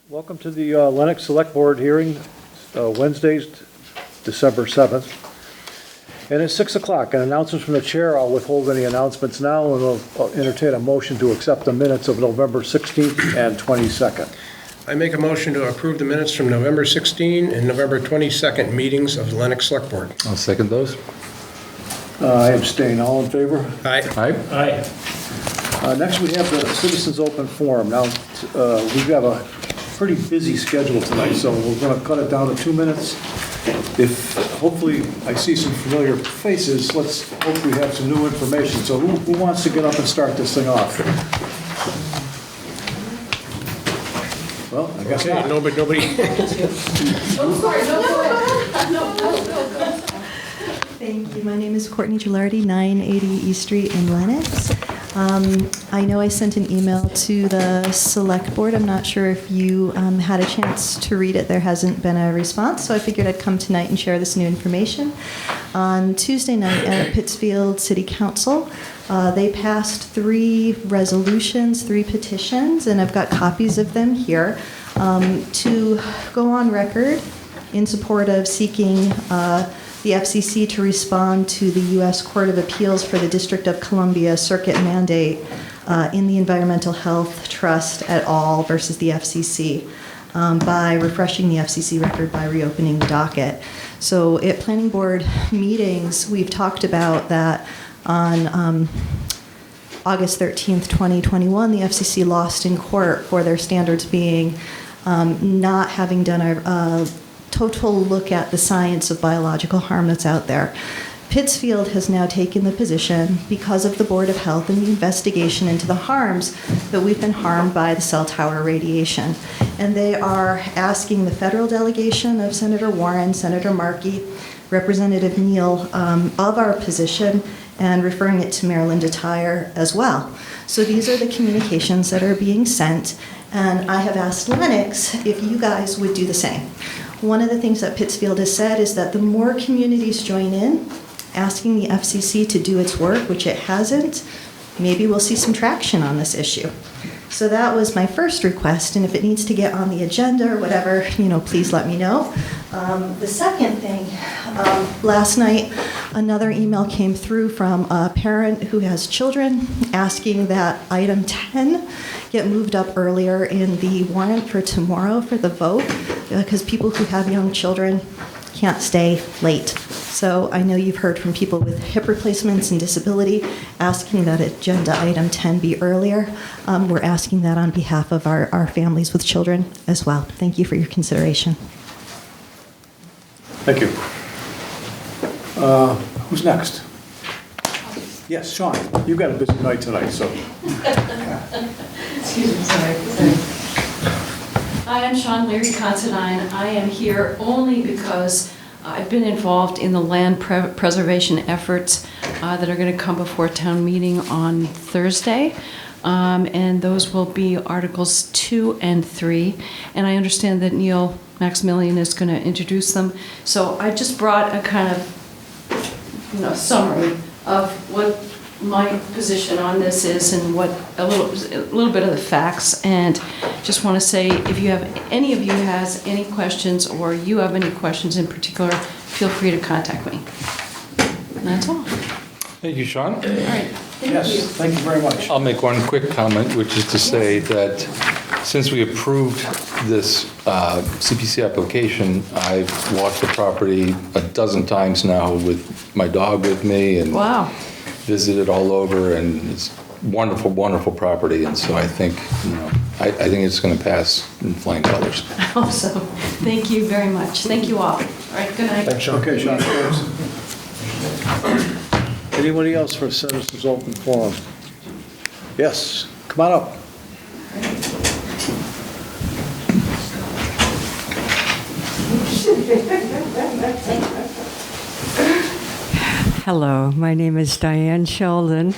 Welcome to the Lenox Selectboard hearing, Wednesday, December 7th. And it's 6 o'clock, and announcements from the chair. I'll withhold any announcements now, and I'll entertain a motion to accept the minutes of November 16th and 22nd. I make a motion to approve the minutes from November 16 and November 22nd meetings of the Lenox Select Board. I'll second those. I abstain. All in favor? Aye. Aye. Next, we have the Citizens Open Forum. Now, we've got a pretty busy schedule tonight, so we're going to cut it down to 2 minutes. If, hopefully, I see some familiar faces, let's hope we have some new information. So who wants to get up and start this thing off? Well, I guess Okay, not. nobody. Thank you. My name is Courtney Gilardi, 980 East Street in Lenox. I know I sent an email to the Select Board. I'm not sure if you had a chance to read it. There hasn't been a response, so I figured I'd come tonight and share this new information. On Tuesday night at Pittsfield City Council, they passed 3 resolutions, 3 petitions, and I've got copies of them here, to go on record in support of seeking the FCC to respond to the U.S. Court of Appeals for the District of Columbia circuit mandate in the Environmental Health Trust et al. Versus the FCC by refreshing the FCC record by reopening the docket. So at planning board meetings, we've talked about that on August 13th, 2021, the FCC lost in court for their standards being not having done a total look at the science of biological harm that's out there. Pittsfield has now taken the position, because of the Board of Health and the investigation into the harms, that we've been harmed by the cell tower radiation. And they are asking the federal delegation of Senator Warren, Senator Markey, Representative Neal, of our position, and referring it to Mayor Linda Tyre as well. So these are the communications that are being sent, and I have asked Lenox if you guys would do the same. One of the things that Pittsfield has said is that the more communities join in, asking the FCC to do its work, which it hasn't, maybe we'll see some traction on this issue. So that was my first request, and if it needs to get on the agenda or whatever, please let me know. The second thing, last night, another email came through from a parent who has children asking that item 10 get moved up earlier in the warrant for tomorrow for the vote, because people who have young children can't stay late. So I know you've heard from people with hip replacements and disability asking that agenda item 10 be earlier. We're asking that on behalf of our families with children as well. Thank you for your consideration. Thank you. Who's next? Yes, Sean. You've got a busy night tonight, so. Excuse me, sorry. Hi, I'm Sean Leary Considine. I am here only because I've been involved in the land preservation efforts that are going to come before town meeting on Thursday. And those will be Articles 2 and 3. And I understand that Neil Maximilian is going to introduce them. So I just brought a kind of summary of what my position on this is and what a little bit of the facts. And just want to say, if you have any of you has any questions, or you have any questions in particular, feel free to contact me. And that's all. Thank you, Sean. All right. Thank you very much. I'll make one quick comment, which is to say that since we approved this CPC application, I've walked the property a dozen times now with my dog with me, and Wow. visited all over, and it's wonderful, wonderful property. And so I think, I think it's going to pass in flying colors. I hope so. Thank you very much. Thank you all. All right, good night. Thanks, Sean. Okay, Sean, thanks. Anybody else for Citizens Open Forum? Yes, come on up. Hello, my name is Diane Sheldon.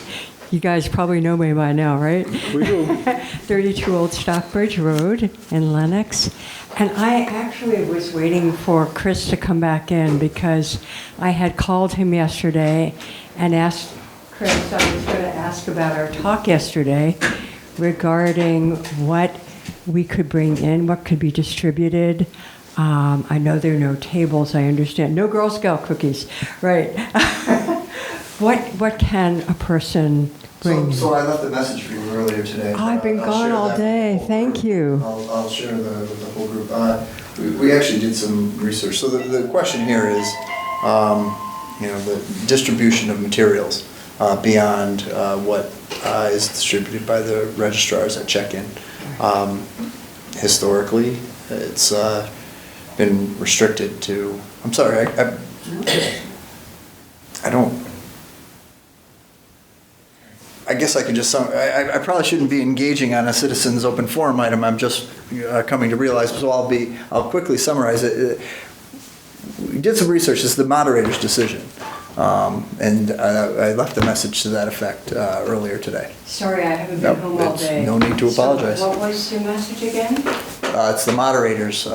You guys probably know me by now, right? We do. 32 Old Stockbridge Road in Lenox. And I actually was waiting for Chris to come back in because I had called him yesterday and asked Chris, I was going to ask about our talk yesterday regarding what we could bring in, what could be distributed. I know there are no tables, I understand. No Girl Scout cookies, right. What can a person bring? So I left a message for you earlier today. I've been I'll gone share all that day, with the whole thank group. you. I'll share with the whole group. We actually did some research. So the question here is, the distribution of materials beyond what is distributed by the registrars at check-in. Historically, it's been restricted to, I'm sorry, I guess I could just, I probably shouldn't be engaging on a citizens open forum item. I'm just coming to realize, so I'll quickly summarize it. We did some research. It's the moderator's decision. And I left a message to that effect earlier today. Sorry, I haven't Nope, been home all it's day. no need to apologize. So what was your message again? It's the moderator's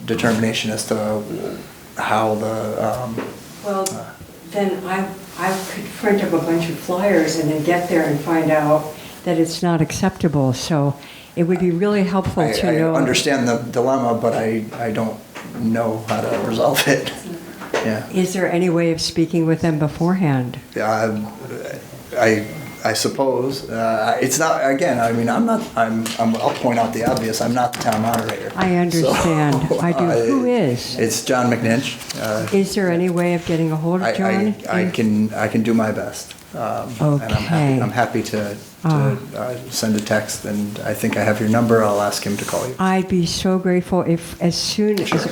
determination as to how the, Well, then I could print up a bunch of flyers and then get there and find out that it's not acceptable. So it would be really helpful I to know. understand the dilemma, but I don't know how to resolve it. Yeah. Is there any way of speaking with them beforehand? I suppose it's not. Again, I mean, I'll point out the obvious. I'm not the town moderator. I understand. So, I do. Who is? It's John McNinch. Is there any way of getting a hold of John? I can do my best. And Okay. I'm happy to send a text, and I think I have your number. I'll ask him to call you. I'd be so grateful if as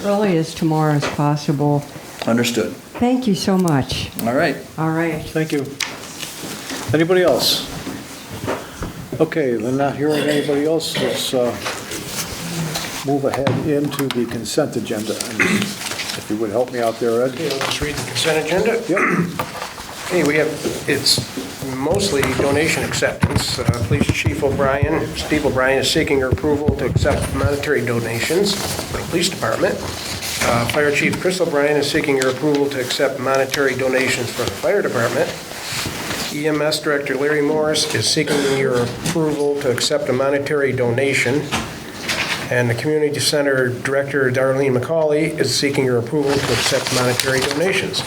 early as tomorrow as possible. Understood. Thank you so much. All right. All right. Thank you. Anybody else? Okay, then not hearing anybody else, let's move ahead into the consent agenda. And if you would help me out there, Ed. Okay, I'll just read the consent agenda. Yep. Okay, it's mostly donation acceptance. Police Chief Steve O'Brien is seeking your approval to accept monetary donations for the police department. Fire Chief Chris O'Brien is seeking your approval to accept monetary donations for the fire department. EMS Director Larry Morris is seeking your approval to accept a monetary donation. And the Community Center Director Darlene McCauley is seeking your approval to accept monetary donations.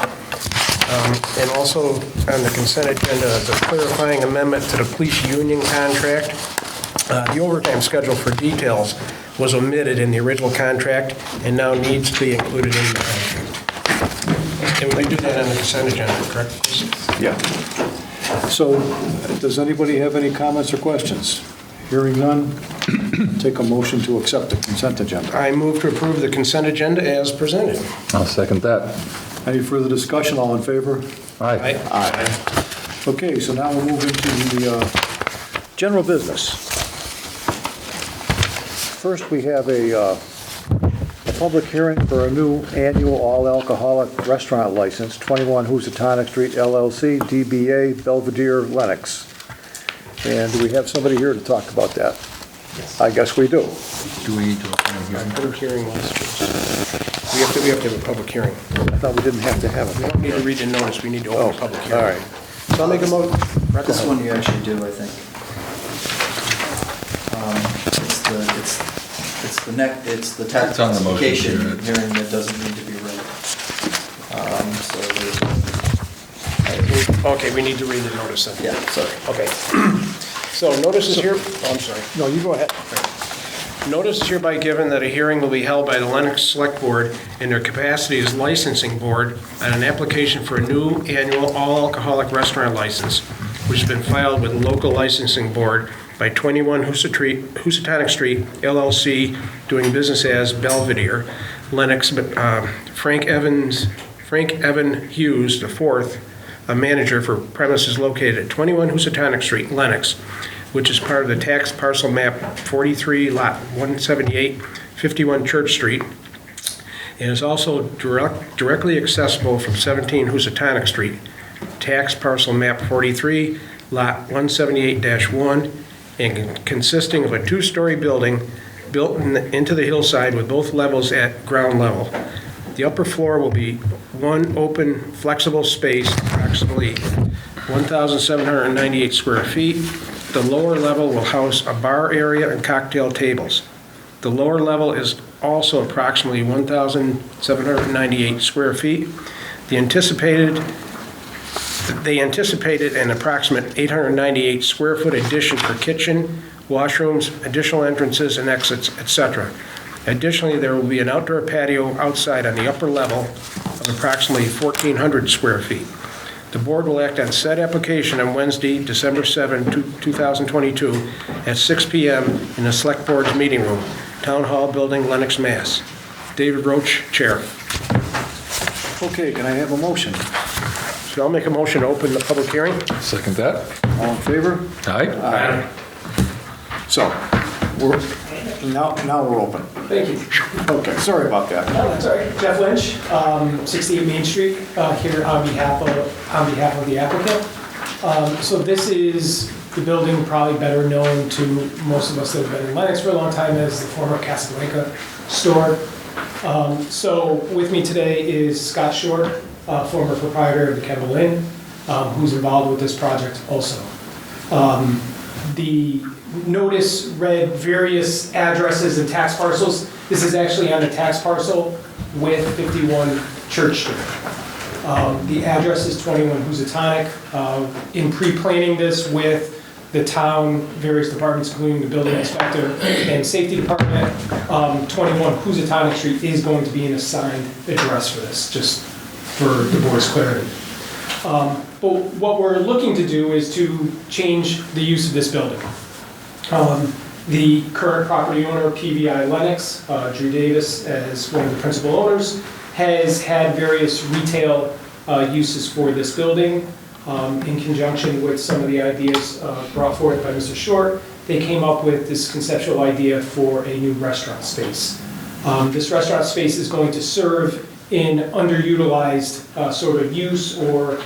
And also on the consent agenda is a clarifying amendment to the police union contract. The overtime schedule for details was omitted in the original contract and now needs to be included in the contract. And we do that on the consent agenda, correct? Yeah. So, does anybody have any comments or questions? Hearing none, take a motion to accept the consent agenda. I move to approve the consent agenda as presented. I'll second that. Any further discussion? All in favor? Aye. Aye. Okay, so now we'll move into the general business. First, we have a public hearing for a new annual all-alcoholic restaurant license, 21 Housatonic Street LLC, DBA Belvedere, Lenox. And do we have somebody here to talk about that? Yes. I guess we do. Do we need to open a hearing? Public hearing last We have to have a public hearing. I thought we didn't have to have We it. don't need to read the notice, we need to open a public hearing. All right. So I'll make a motion. This one you actually do, I think. It's the tax It's on the motion, classification yeah. hearing that doesn't need to be read. So Okay, we need to read the notice then. yeah, sorry. Okay. So notice is here, oh, I'm sorry. No, you go ahead. Notice is hereby given that a hearing will be held by the Lenox Selectboard in their capacity as licensing board on an application for a new annual all-alcoholic restaurant license, which has been filed with the local licensing board by 21 Housatonic Street LLC, doing business as Belvedere, Lenox. Frank Evan Hughes IV, a manager for premises located at 21 Housatonic Street, Lenox, which is part of the tax parcel map 43, lot 178, 51 Church Street, and is also directly accessible from 17 Housatonic Street, tax parcel map 43, lot 178-1, and consisting of a two-story building built into the hillside with both levels at ground level. The upper floor will be one open, flexible space, approximately 1,798 square feet. The lower level will house a bar area and cocktail tables. The lower level is also approximately 1,798 square feet. They anticipated an approximate 898 square foot addition for kitchen, washrooms, additional entrances and exits, etc. Additionally, there will be an outdoor patio outside on the upper level of approximately 1,400 square feet. The board will act on said application on Wednesday, December 7, 2022, at 6 p.m. in the Select Board's meeting room, Town Hall Building, Lenox, Mass. David Roach, Chair. Okay, can I have a motion? So I'll make a motion to open the public hearing. Second that. All in favor? Aye. So, now we're open. Thank you. Okay, sorry about that. No, that's all right. Jeff Lynch, 68 Main Street, here on behalf of the applicant. So this is the building probably better known to most of us that have been in Lenox for a long time as the former Casablanca store. So with me today is Scott Short, former proprietor of the Kemble Inn, who's involved with this project also. The notice read various addresses and tax parcels. This is actually on a tax parcel with 51 Church Street. The address is 21 Housatonic. In pre-planning this with the town, various departments, including the building inspector and safety department, 21 Housatonic Street is going to be an assigned address for this, just for the board's clarity. But what we're looking to do is to change the use of this building. The current property owner, PVI Lenox, Drew Davis, as one of the principal owners, has had various retail uses for this building. In conjunction with some of the ideas brought forth by Mr. Short, they came up with this conceptual idea for a new restaurant space. This restaurant space is going to serve in underutilized sort of use or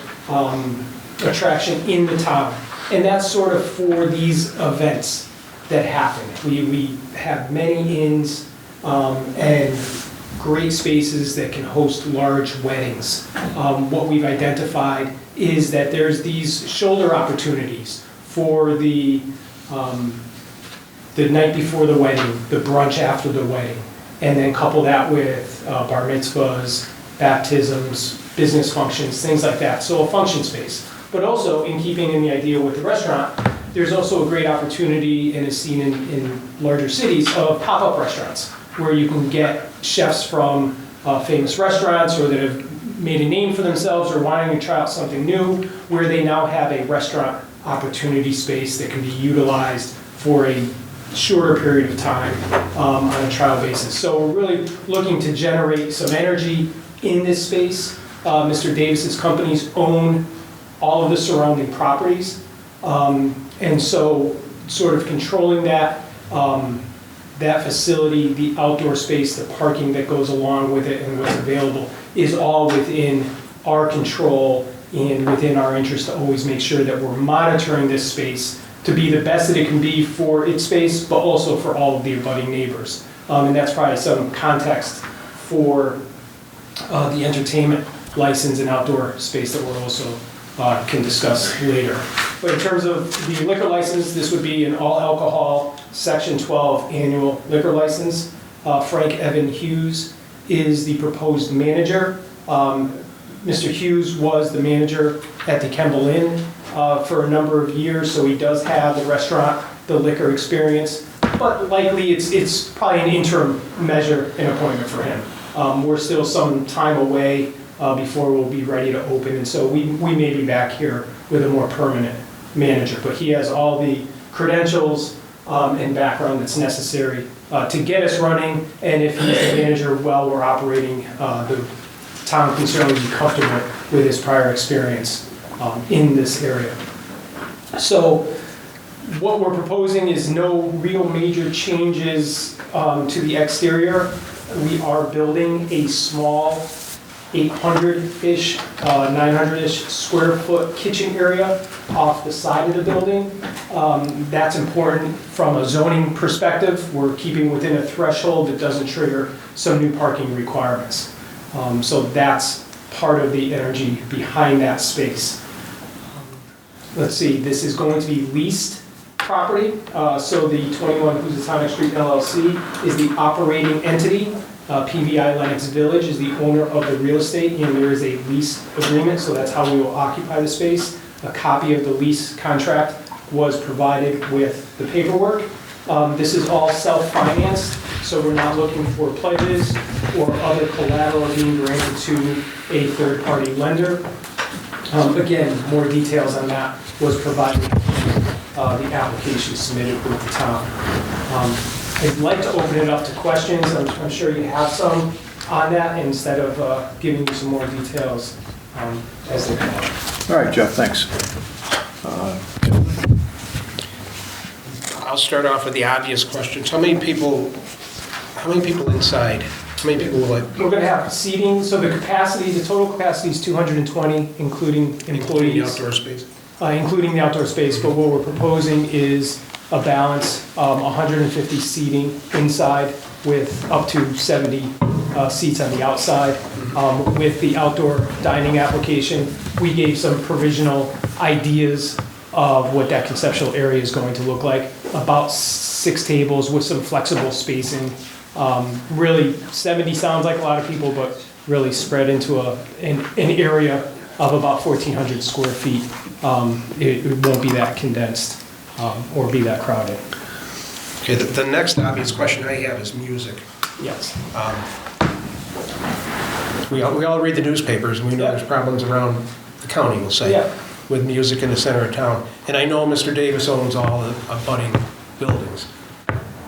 attraction in the town. And that's sort of for these events that happen. We have many inns and great spaces that can host large weddings. What we've identified is that there's these shoulder opportunities for the night before the wedding, the brunch after the wedding, and then couple that with bar mitzvahs, baptisms, business functions, things like that. So a function space. But also, in keeping in the idea with the restaurant, there's also a great opportunity, and is seen in larger cities, of pop-up restaurants, where you can get chefs from famous restaurants or that have made a name for themselves or wanting to try out something new, where they now have a restaurant opportunity space that can be utilized for a shorter period of time on a trial basis. So we're really looking to generate some energy in this space. Mr. Davis's companies own all of the surrounding properties. And so sort of controlling that facility, the outdoor space, the parking that goes along with it and what's available is all within our control and within our interest to always make sure that we're monitoring this space to be the best that it can be for its space, but also for all of the abutting neighbors. And that's probably some context for the entertainment license and outdoor space that we're also can discuss later. But in terms of the liquor license, this would be an all alcohol Section 12 annual liquor license. Frank Evan Hughes is the proposed manager. Mr. Hughes was the manager at the Kemble Inn for a number of years, so he does have the restaurant, the liquor experience, but likely it's probably an interim measure and appointment for him. We're still some time away before we'll be ready to open, and so we may be back here with a more permanent manager, but he has all the credentials and background that's necessary to get us running, and if he's the manager while we're operating, the town can certainly be comfortable with his prior experience in this area. So what we're proposing is no real major changes to the exterior. We are building a small 800-ish, 900-ish square foot kitchen area off the side of the building. That's important from a zoning perspective. We're keeping within a threshold that doesn't trigger some new parking requirements. So that's part of the energy behind that space. Let's see, this is going to be leased property. So the 21 Housatonic Street LLC is the operating entity. PVI Lenox Village is the owner of the real estate, and there is a lease agreement, so that's how we will occupy the space. A copy of the lease contract was provided with the paperwork. This is all self-financed, so we're not looking for pledges or other collateral being granted to a third-party lender. Again, more details on that was provided in the application submitted with the town. I'd like to open it up to questions. I'm sure you have some on that, instead of giving you some more details as they come up. All right, Jeff, thanks. I'll start off with the obvious questions. How many people inside? How many people will it? We're going to have seating, so the total capacity is 220, including employees. Including the outdoor space? Including the outdoor space, but what we're proposing is a balance, 150 seating inside with up to 70 seats on the outside. With the outdoor dining application, we gave some provisional ideas of what that conceptual area is going to look like. About 6 tables with some flexible spacing. Really, 70 sounds like a lot of people, but really spread into an area of about 1,400 square feet. It won't be that condensed or be that crowded. Okay, the next obvious question I have is music. Yes. We all read the newspapers, and we know there's problems around the county, we'll say, with music in the center of town. And I know Mr. Davis owns all the abutting buildings.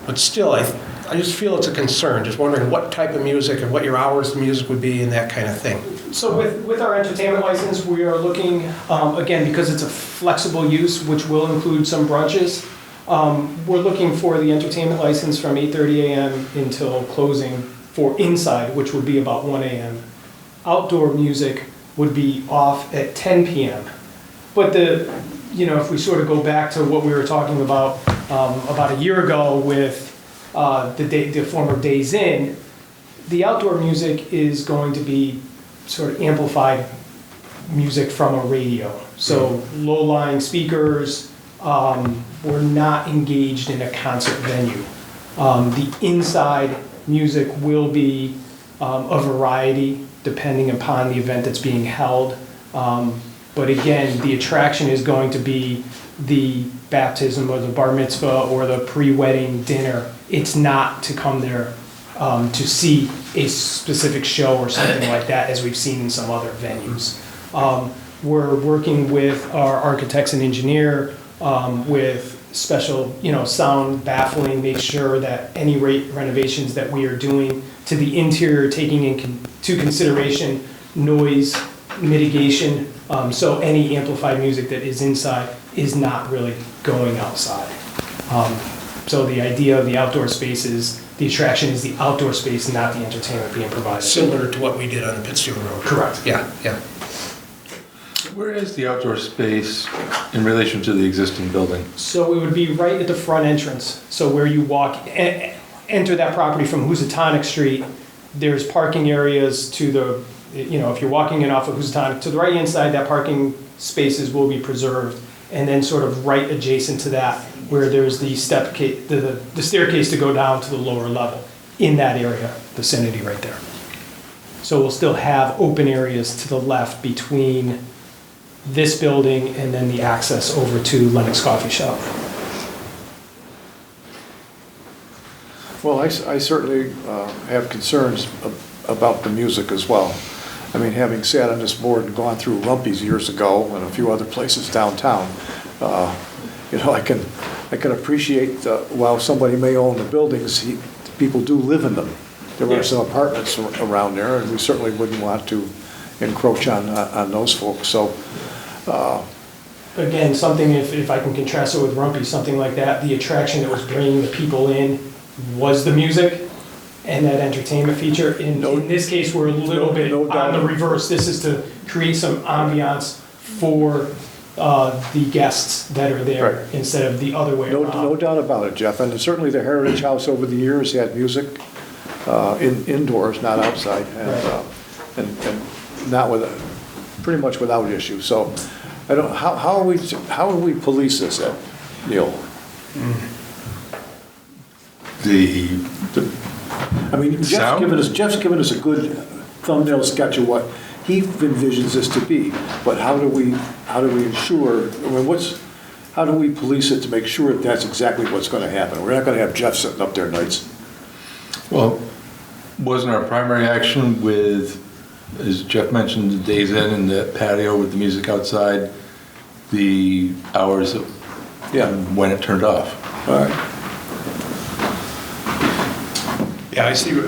But still, I just feel it's a concern, just wondering what type of music and what your hours of music would be and that kind of thing. So with our entertainment license, we are looking, again, because it's a flexible use, which will include some brunches, we're looking for the entertainment license from 8:30 a.m. until closing for inside, which would be about 1 a.m. Outdoor music would be off at 10 p.m. But if we sort of go back to what we were talking about a year ago with the former Days Inn, the outdoor music is going to be sort of amplified music from a radio. So low-lying speakers, we're not engaged in a concert venue. The inside music will be a variety depending upon the event that's being held. But again, the attraction is going to be the baptism or the bar mitzvah or the pre-wedding dinner. It's not to come there to see a specific show or something like that, as we've seen in some other venues. We're working with our architects and engineer with special, sound baffling, make sure that any renovations that we are doing to the interior, taking into consideration noise mitigation, so any amplified music that is inside is not really going outside. So the idea of the outdoor space is, the attraction is the outdoor space, not the entertainment being provided. Similar to what we did on the Pittsfield Road. Correct. Yeah. Where is the outdoor space in relation to the existing building? So it would be right at the front entrance. So where you enter that property from Housatonic Street, there's parking areas to the, if you're walking in off of Housatonic, to the right hand side, that parking spaces will be preserved. And then sort of right adjacent to that, where there's the the staircase to go down to the lower level, in that area, vicinity right there. So we'll still have open areas to the left between this building and then the access over to Lenox Coffee Shop. Well, I certainly have concerns about the music as well. I mean, having sat on this board and gone through Rumpy's years ago and a few other places downtown, I can appreciate while somebody may own the buildings, people do live in them. There are some apartments around there, and we certainly wouldn't want to encroach on those folks. So, again, something if I can contrast it with Rumpy, something like that, the attraction that was bringing the people in was the music and that entertainment feature. In this case, we're a little bit on the reverse. This is to create some ambiance for the guests that are there instead of the other way around. No doubt about it, Jeff. And certainly the Heritage House over the years had music indoors, not outside, and not pretty much without issue. So, how would we police this, Neil? I mean, Sound? Jeff's given us a good thumbnail sketch of what he envisions this to be, but how do we ensure, I mean, how do we police it to make sure that that's exactly what's gonna happen? We're not gonna have Jeff sitting up there nights. Well, wasn't our primary action with, as Jeff mentioned, the days in and the patio with the music outside, the hours of Yeah. when it turned off? All right. Yeah, I see what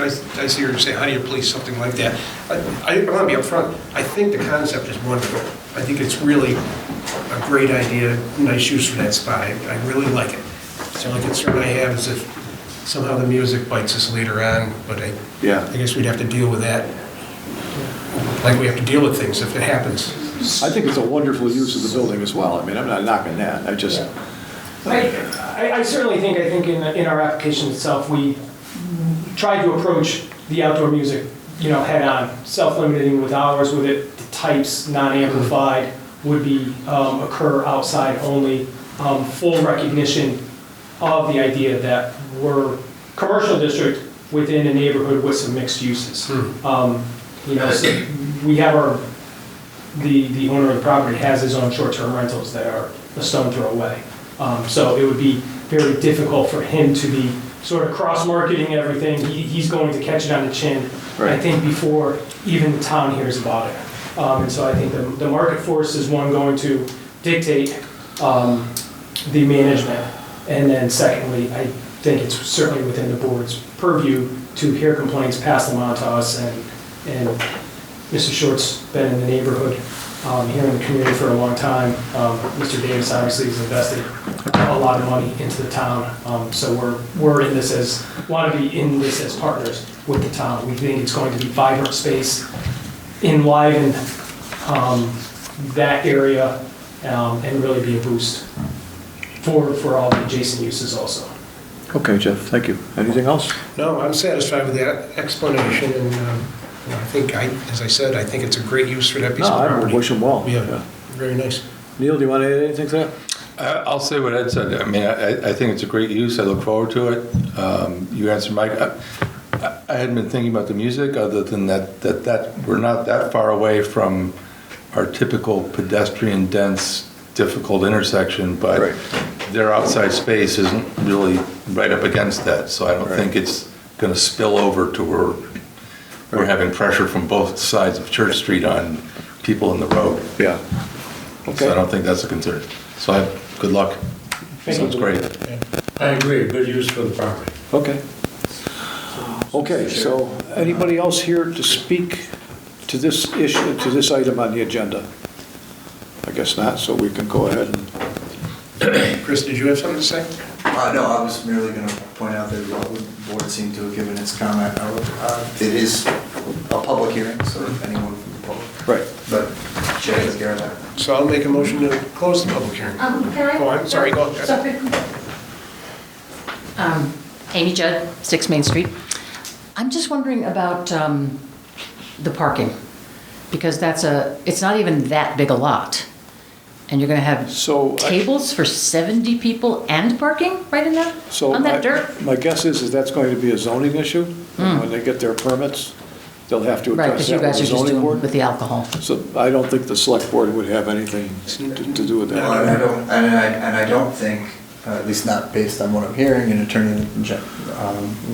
you're saying. How do you police something like that? I want to be upfront. I think the concept is wonderful. I think it's really a great idea, nice use for that spot. I really like it. The only concern I have is if somehow the music bites us later on, but I guess we'd have to deal with that. Like we have to deal with things if it happens. I think it's a wonderful use of the building as well. I mean, I'm not knocking that. I just, I certainly think in our application itself, we tried to approach the outdoor music, head on, self-limiting with hours with it, the types, non-amplified, would be occur outside only, full recognition of the idea that we're commercial district within a neighborhood with some mixed uses. So we have the owner of the property has his own short-term rentals that are a stone throw away. So it would be very difficult for him to be sort of cross-marketing everything. He's going to catch it on the chin, I think, before even the town hears about it. And so I think the market force is one going to dictate the management. And then secondly, I think it's certainly within the board's purview to hear complaints, pass them on to us. And Mr. Short's been in the neighborhood here in the community for a long time. Mr. Davis obviously has invested a lot of money into the town. So we're in this want to be in this as partners with the town. We think it's going to be vibrant space, enliven that area, and really be a boost for all the adjacent uses also. okay, Jeff, thank you. Anything else? No, I'm satisfied with that explanation, and I think, as I said, I think it's a great use for that piece of No, I property. wish him well. Yeah, very nice. Neil, do you want to add anything to that? I'll say what Ed said. I mean, I think it's a great use. I look forward to it. You answered Mike. I hadn't been thinking about the music other than that we're not that far away from our typical pedestrian dense, difficult intersection, but their outside space isn't really right up against that. So I don't think it's going to spill over to where we're having pressure from both sides of Church Street on people in the road. Yeah. Okay. So I don't think that's a concern. So good luck. Sounds great. I agree, good use for the property. Okay. Okay, so anybody else here to speak to this issue, to this item on the agenda? I guess not, so we can go ahead and, Chris, did you have something to say? No, I was merely going to point out that the board seemed to have given its comment. It is a public hearing, so if anyone from the public. right. But Jay takes care of that. So I'll make a motion to close the public hearing. Can I? Oh, I'm sorry, go ahead. Sorry. Amy Judd, 6 Main Street. I'm just wondering about the parking, because it's not even that big a lot. And you're gonna have tables for 70 people and parking right in that, on that dirt? My guess is that's going to be a zoning issue. When they get their permits, they'll have to Right, address because you that with guys the are just zoning doing board. with the alcohol. So I don't think the select board would have anything to do with that. Well, and I don't think, at least not based on what I'm hearing, and Attorney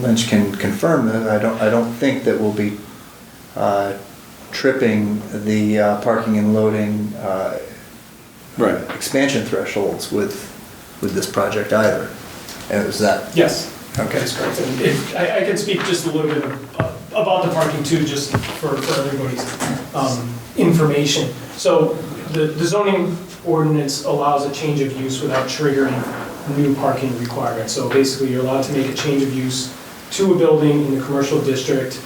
Lynch can confirm that, I don't think that we'll be tripping the parking and loading expansion thresholds with this project either. And is that? Yes. Okay. That's correct. And I can speak just a little bit about the parking too, just for everybody's information. So the zoning ordinance allows a change of use without triggering new parking requirements. So basically, you're allowed to make a change of use to a building in the commercial district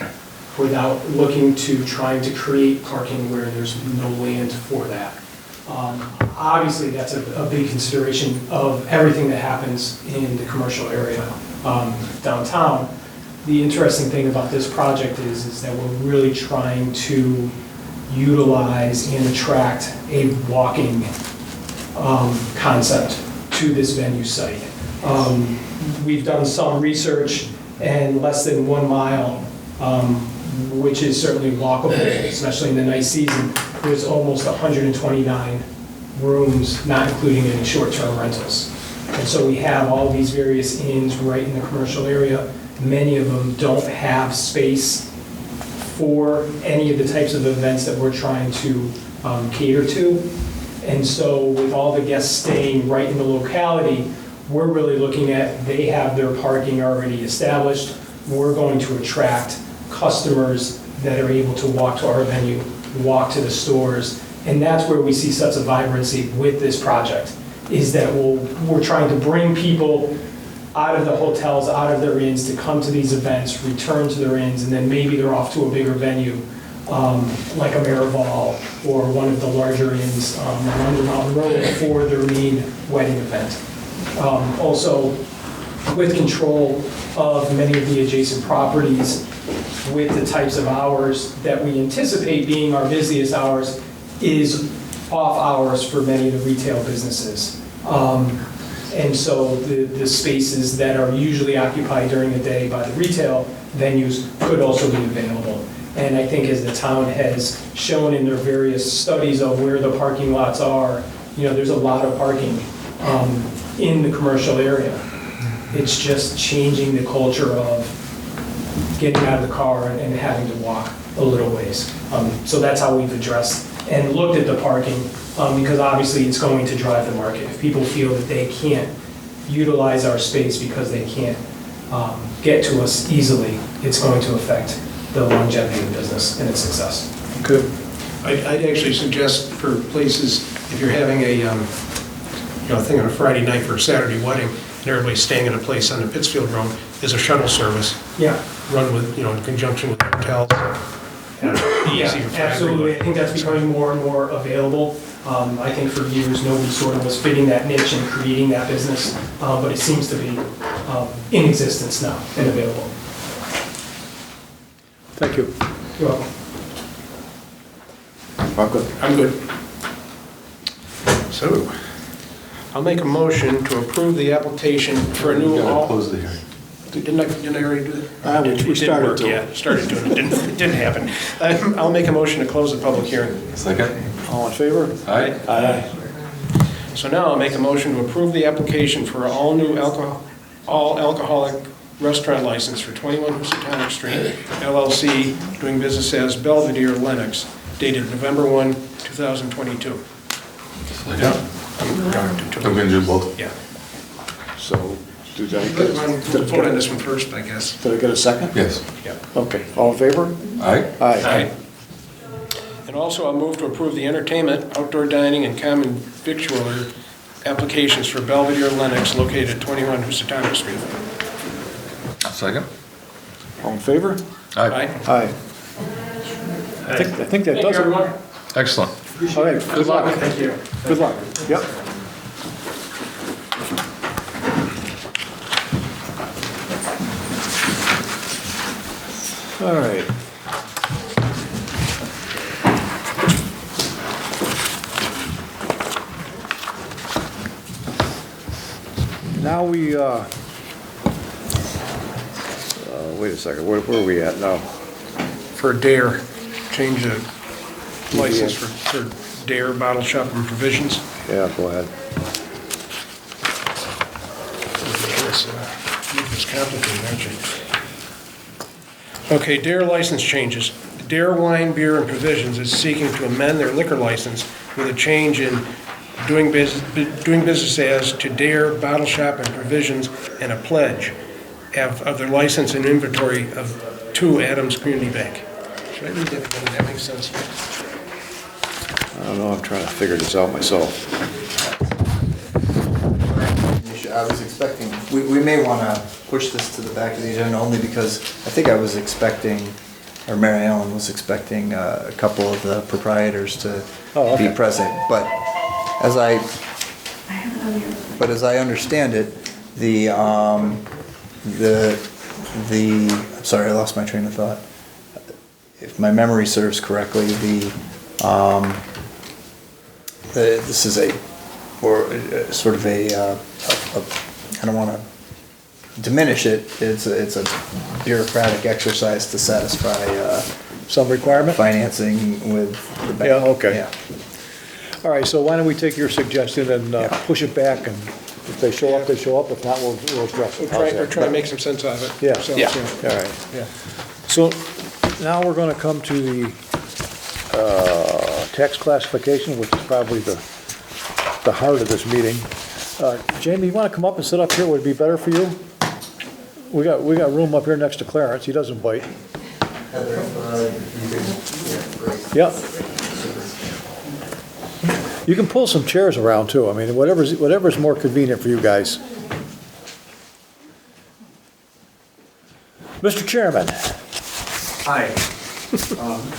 without looking to trying to create parking where there's no land for that. Obviously, that's a big consideration of everything that happens in the commercial area downtown. The interesting thing about this project is that we're really trying to utilize and attract a walking concept to this venue site. We've done some research, and less than 1 mile, which is certainly walkable, especially in the nice season, there's almost 129 rooms, not including any short-term rentals. And so we have all these various inns right in the commercial area. Many of them don't have space for any of the types of events that we're trying to cater to. And so with all the guests staying right in the locality, we're really looking at, they have their parking already established. We're going to attract customers that are able to walk to our venue, walk to the stores. And that's where we see such a vibrancy with this project, is that we're trying to bring people out of the hotels, out of their inns, to come to these events, return to their inns, and then maybe they're off to a bigger venue, like a Miraval or one of the larger inns on Mountain Road for their main wedding event. Also, with control of many of the adjacent properties, with the types of hours that we anticipate being our busiest hours, is off hours for many of the retail businesses. And so the spaces that are usually occupied during the day by the retail venues could also be available. And I think as the town has shown in their various studies of where the parking lots are, there's a lot of parking in the commercial area. It's just changing the culture of getting out of the car and having to walk a little ways. So that's how we've addressed and looked at the parking, because obviously it's going to drive the market. If people feel that they can't utilize our space because they can't get to us easily, it's going to affect the longevity of the business and its success. Good. I'd actually suggest for places, if you're having a thing on a Friday night for a Saturday wedding, and everybody's staying in a place on the Pittsfield Road, there's a shuttle service. Yeah. Run with, in conjunction with hotels. And it'd be easier for Absolutely. everybody. I think that's becoming more and more available. I think for years, nobody sort of was fitting that niche and creating that business, but it seems to be in existence now and available. Thank you. You're welcome. I'm good. So, I'll make a motion to approve the application for a new all... Close the hearing. Didn't I already do that? We started to. Yeah, started to. It didn't happen. I'll make a motion to close the public hearing. Second? All in favor? Aye. Aye. So now I'll make a motion to approve the application for all alcoholic restaurant license for 21 Housatonic Street, LLC, doing business as Belvedere Lenox, dated November 1, 2022. Second? I'm going to do both. Yeah. So, did I Vote on this one first, I guess. Did I get a second? Yes. Yeah. Okay, all in favor? Aye. Aye. And also I'll move to approve the entertainment, outdoor dining, and common victualler applications for Belvedere Lenox located at 21 Housatonic Street. Second? All in favor? Aye. Aye. I think that does it. Excellent. All right, good luck. Thank you. Good luck. Yep. All right. Now we, wait a second, where are we at now? For Dare, change the license for Dare Bottle Shop and Provisions. Yeah, go ahead. It's complicated, aren't you? Okay, Dare license changes. Dare Wine, Beer, and Provisions is seeking to amend their liquor license with a change in doing business as to Dare Bottle Shop and Provisions and a pledge of their license and inventory to Adams Community Bank. Should I read that again? Does that make sense? I don't know, I'm trying to figure this out myself. I was expecting, we may want to push this to the back of the agenda only because I think I was expecting, or Mary Ellen was expecting a couple of the proprietors to be present. But as I understand it, I'm sorry, I lost my train of thought. If my memory serves correctly, this is sort of a I don't want to diminish it, it's a bureaucratic exercise to satisfy Some requirement? financing with the bank. Yeah, okay. Yeah. All right, so why don't we take your suggestion and push it back, and if they show up, they show up. If not, we'll address it. We're trying to make some sense out of it. Yeah, So, yeah, all right, yeah. So now we're gonna come to the tax classification, which is probably the heart of this meeting. Jamie, you wanna come up and sit up here? Would it be better for you? We got room up here next to Clarence. He doesn't bite. Yep. You can pull some chairs around too. I mean, whatever's more convenient for you guys. Mr. Chairman. Hi.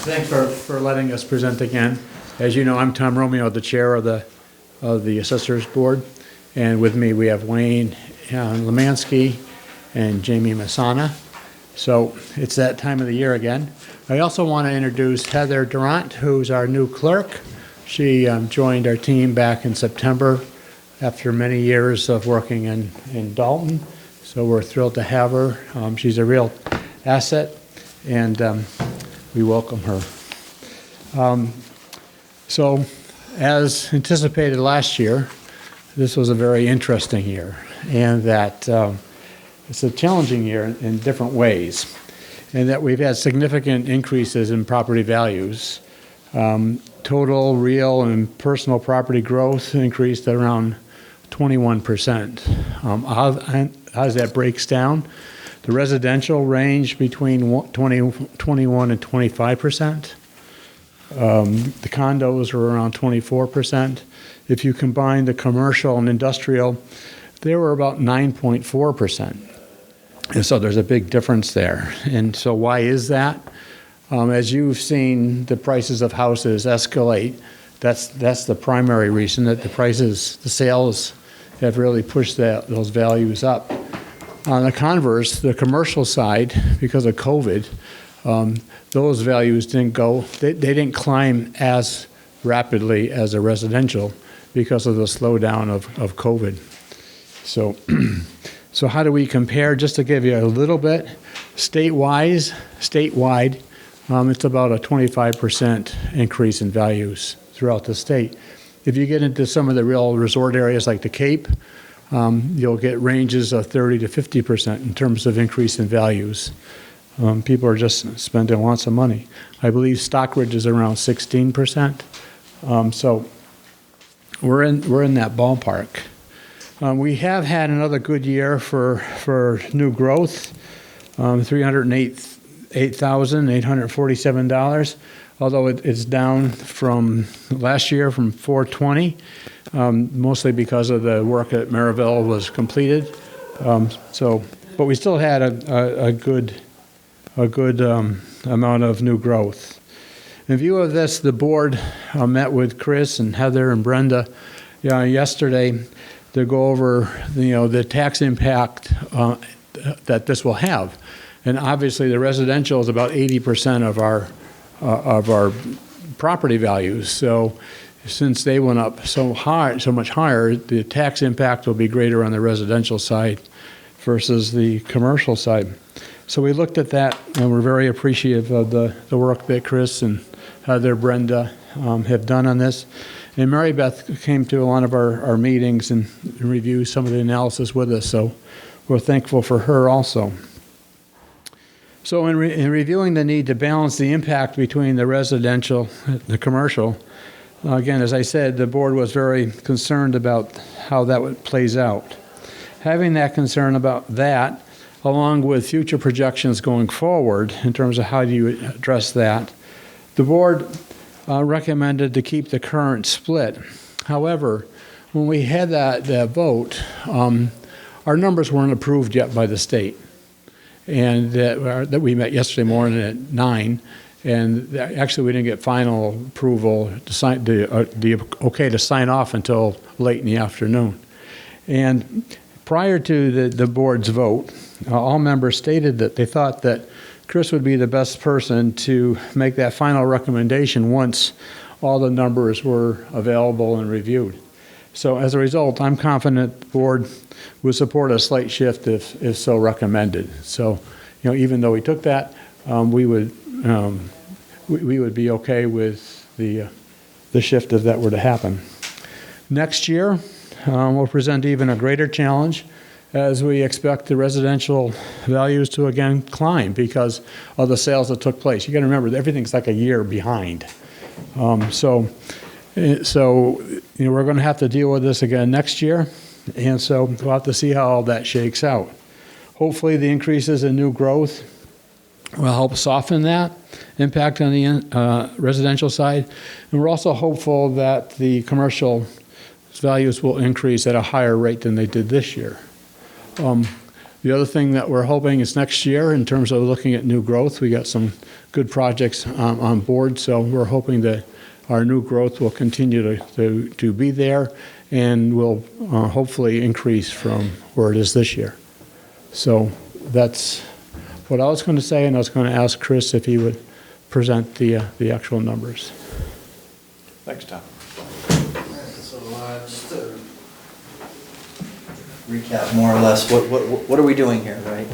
Thanks for letting us present again. As you know, I'm Tom Romeo, the chair of the Assessors Board. And with me, we have Wayne Lemansky and Jamie Masana. So it's that time of the year again. I also want to introduce Heather Durant, who's our new clerk. She joined our team back in September after many years of working in Dalton. So we're thrilled to have her. She's a real asset, and we welcome her. So as anticipated last year, this was a very interesting year, and that it's a challenging year in different ways, and that we've had significant increases in property values. Total real and personal property growth increased at around 21%. How does that breaks down? The residential range between 21 and 25%. The condos were around 24%. If you combine the commercial and industrial, they were about 9.4%. And so there's a big difference there. And so why is that? As you've seen the prices of houses escalate, that's the primary reason, that the sales have really pushed those values up. On the converse, the commercial side, because of COVID, those values didn't they didn't climb as rapidly as the residential because of the slowdown of COVID. So how do we compare? Just to give you a little bit, statewide, it's about a 25% increase in values throughout the state. If you get into some of the real resort areas like the Cape, you'll get ranges of 30 to 50% in terms of increase in values. People are just spending lots of money. I believe Stockbridge is around 16%. So we're in that ballpark. We have had another good year for new growth, $308,847, although it's down from last year from 420, mostly because of the work at Maryville was completed. But we still had a good amount of new growth. In view of this, the board met with Chris and Heather and Brenda yesterday to go over the tax impact that this will have. And obviously the residential is about 80% of our property values. So since they went up so much higher, the tax impact will be greater on the residential side versus the commercial side. So we looked at that, and we're very appreciative of the work that Chris and Heather, Brenda have done on this. And Mary Beth came to a lot of our meetings and reviewed some of the analysis with us, so we're thankful for her also. So in reviewing the need to balance the impact between the residential and the commercial, again, as I said, the board was very concerned about how that plays out. Having that concern about that, along with future projections going forward in terms of how do you address that, the board recommended to keep the current split. However, when we had that vote, our numbers weren't approved yet by the state. And that we met yesterday morning at 9, and actually we didn't get final approval to sign the okay to sign off until late in the afternoon. And prior to the board's vote, all members stated that they thought that Chris would be the best person to make that final recommendation once all the numbers were available and reviewed. So as a result, I'm confident the board would support a slight shift if so recommended. So, even though we took that, we would be okay with the shift if that were to happen. Next year, we'll present even a greater challenge as we expect the residential values to again climb because of the sales that took place. You got to remember, everything's like a year behind. So we're going to have to deal with this again next year, and so we'll have to see how all that shakes out. Hopefully, the increases in new growth will help soften that impact on the residential side, and we're also hopeful that the commercial values will increase at a higher rate than they did this year. The other thing that we're hoping is next year, in terms of looking at new growth, we got some good projects on board, so we're hoping that our new growth will continue to be there and will hopefully increase from where it is this year. So that's what I was going to say, and I was going to ask Chris if he would present the actual numbers. Thanks, Tom. So just to recap more or less, what are we doing here, right?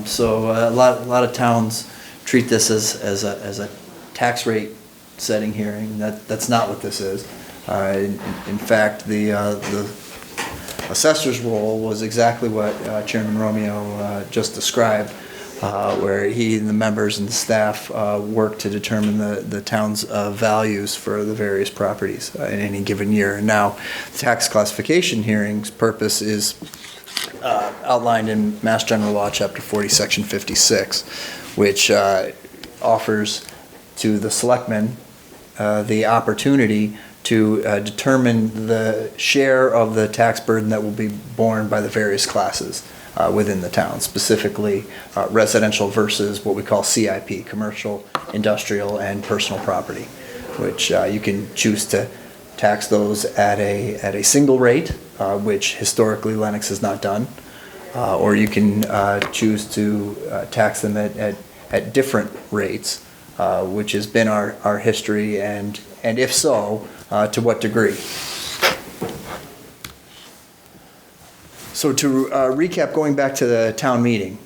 So a lot of towns treat this as a tax rate setting hearing. That's not what this is. In fact, the assessor's role was exactly what Chairman Romeo just described, where he and the members and the staff work to determine the town's values for the various properties in any given year. And now, the tax classification hearing's purpose is outlined in Mass General Law, Chapter 40, Section 56, which offers to the selectmen the opportunity to determine the share of the tax burden that will be borne by the various classes within the town, specifically residential versus what we call CIP, commercial, industrial, and personal property, which you can choose to tax those at a single rate, which historically Lenox has not done, or you can choose to tax them at different rates, which has been our history, and if so, to what degree. So to recap, going back to the town meeting,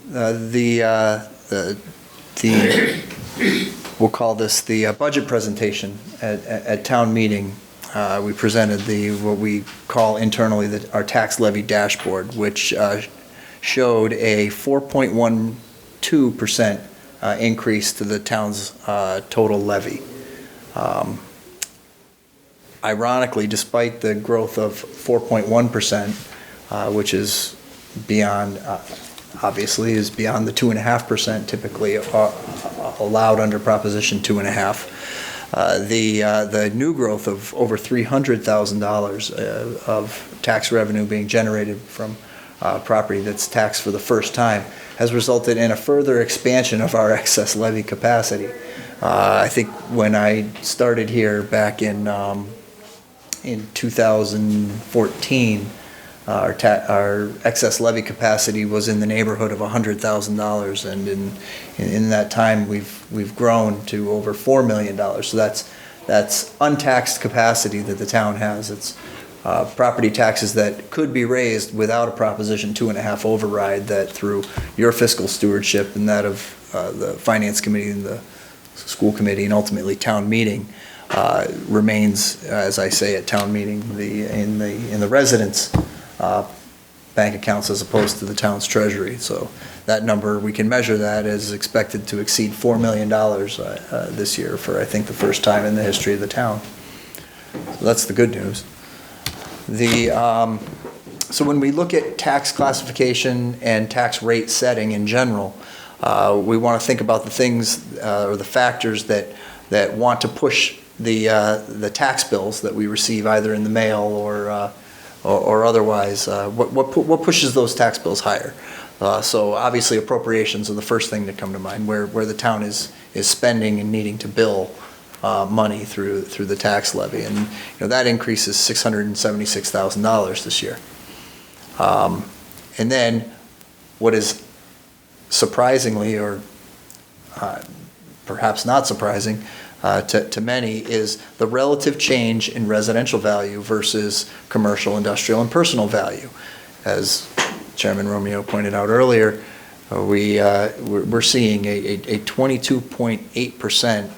we'll call this the budget presentation at town meeting. We presented what we call internally our tax levy dashboard, which showed a 4.12% increase to the town's total levy. Ironically, despite the growth of 4.1%, which is beyond, obviously, is beyond the 2.5% typically allowed under Proposition 2.5, the new growth of over $300,000 of tax revenue being generated from property that's taxed for the first time has resulted in a further expansion of our excess levy capacity. I think when I started here back in 2014, our excess levy capacity was in the neighborhood of $100,000, and in that time we've grown to over $4 million. So that's untaxed capacity that the town has. It's property taxes that could be raised without a Proposition 2.5 override that through your fiscal stewardship and that of the Finance Committee and the School Committee and ultimately town meeting remains, as I say at town meeting, in the residents' bank accounts as opposed to the town's treasury. So that number, we can measure that as expected to exceed $4 million this year for, I think, the first time in the history of the town. So that's the good news. So when we look at tax classification and tax rate setting in general, we want to think about the things or the factors that want to push the tax bills that we receive either in the mail or otherwise. What pushes those tax bills higher? So obviously appropriations are the first thing that come to mind, where the town is spending and needing to bill money through the tax levy, and that increase is $676,000 this year. And then what is surprisingly, or perhaps not surprising, to many is the relative change in residential value versus commercial, industrial, and personal value. As Chairman Romeo pointed out earlier, we're seeing a 22.8%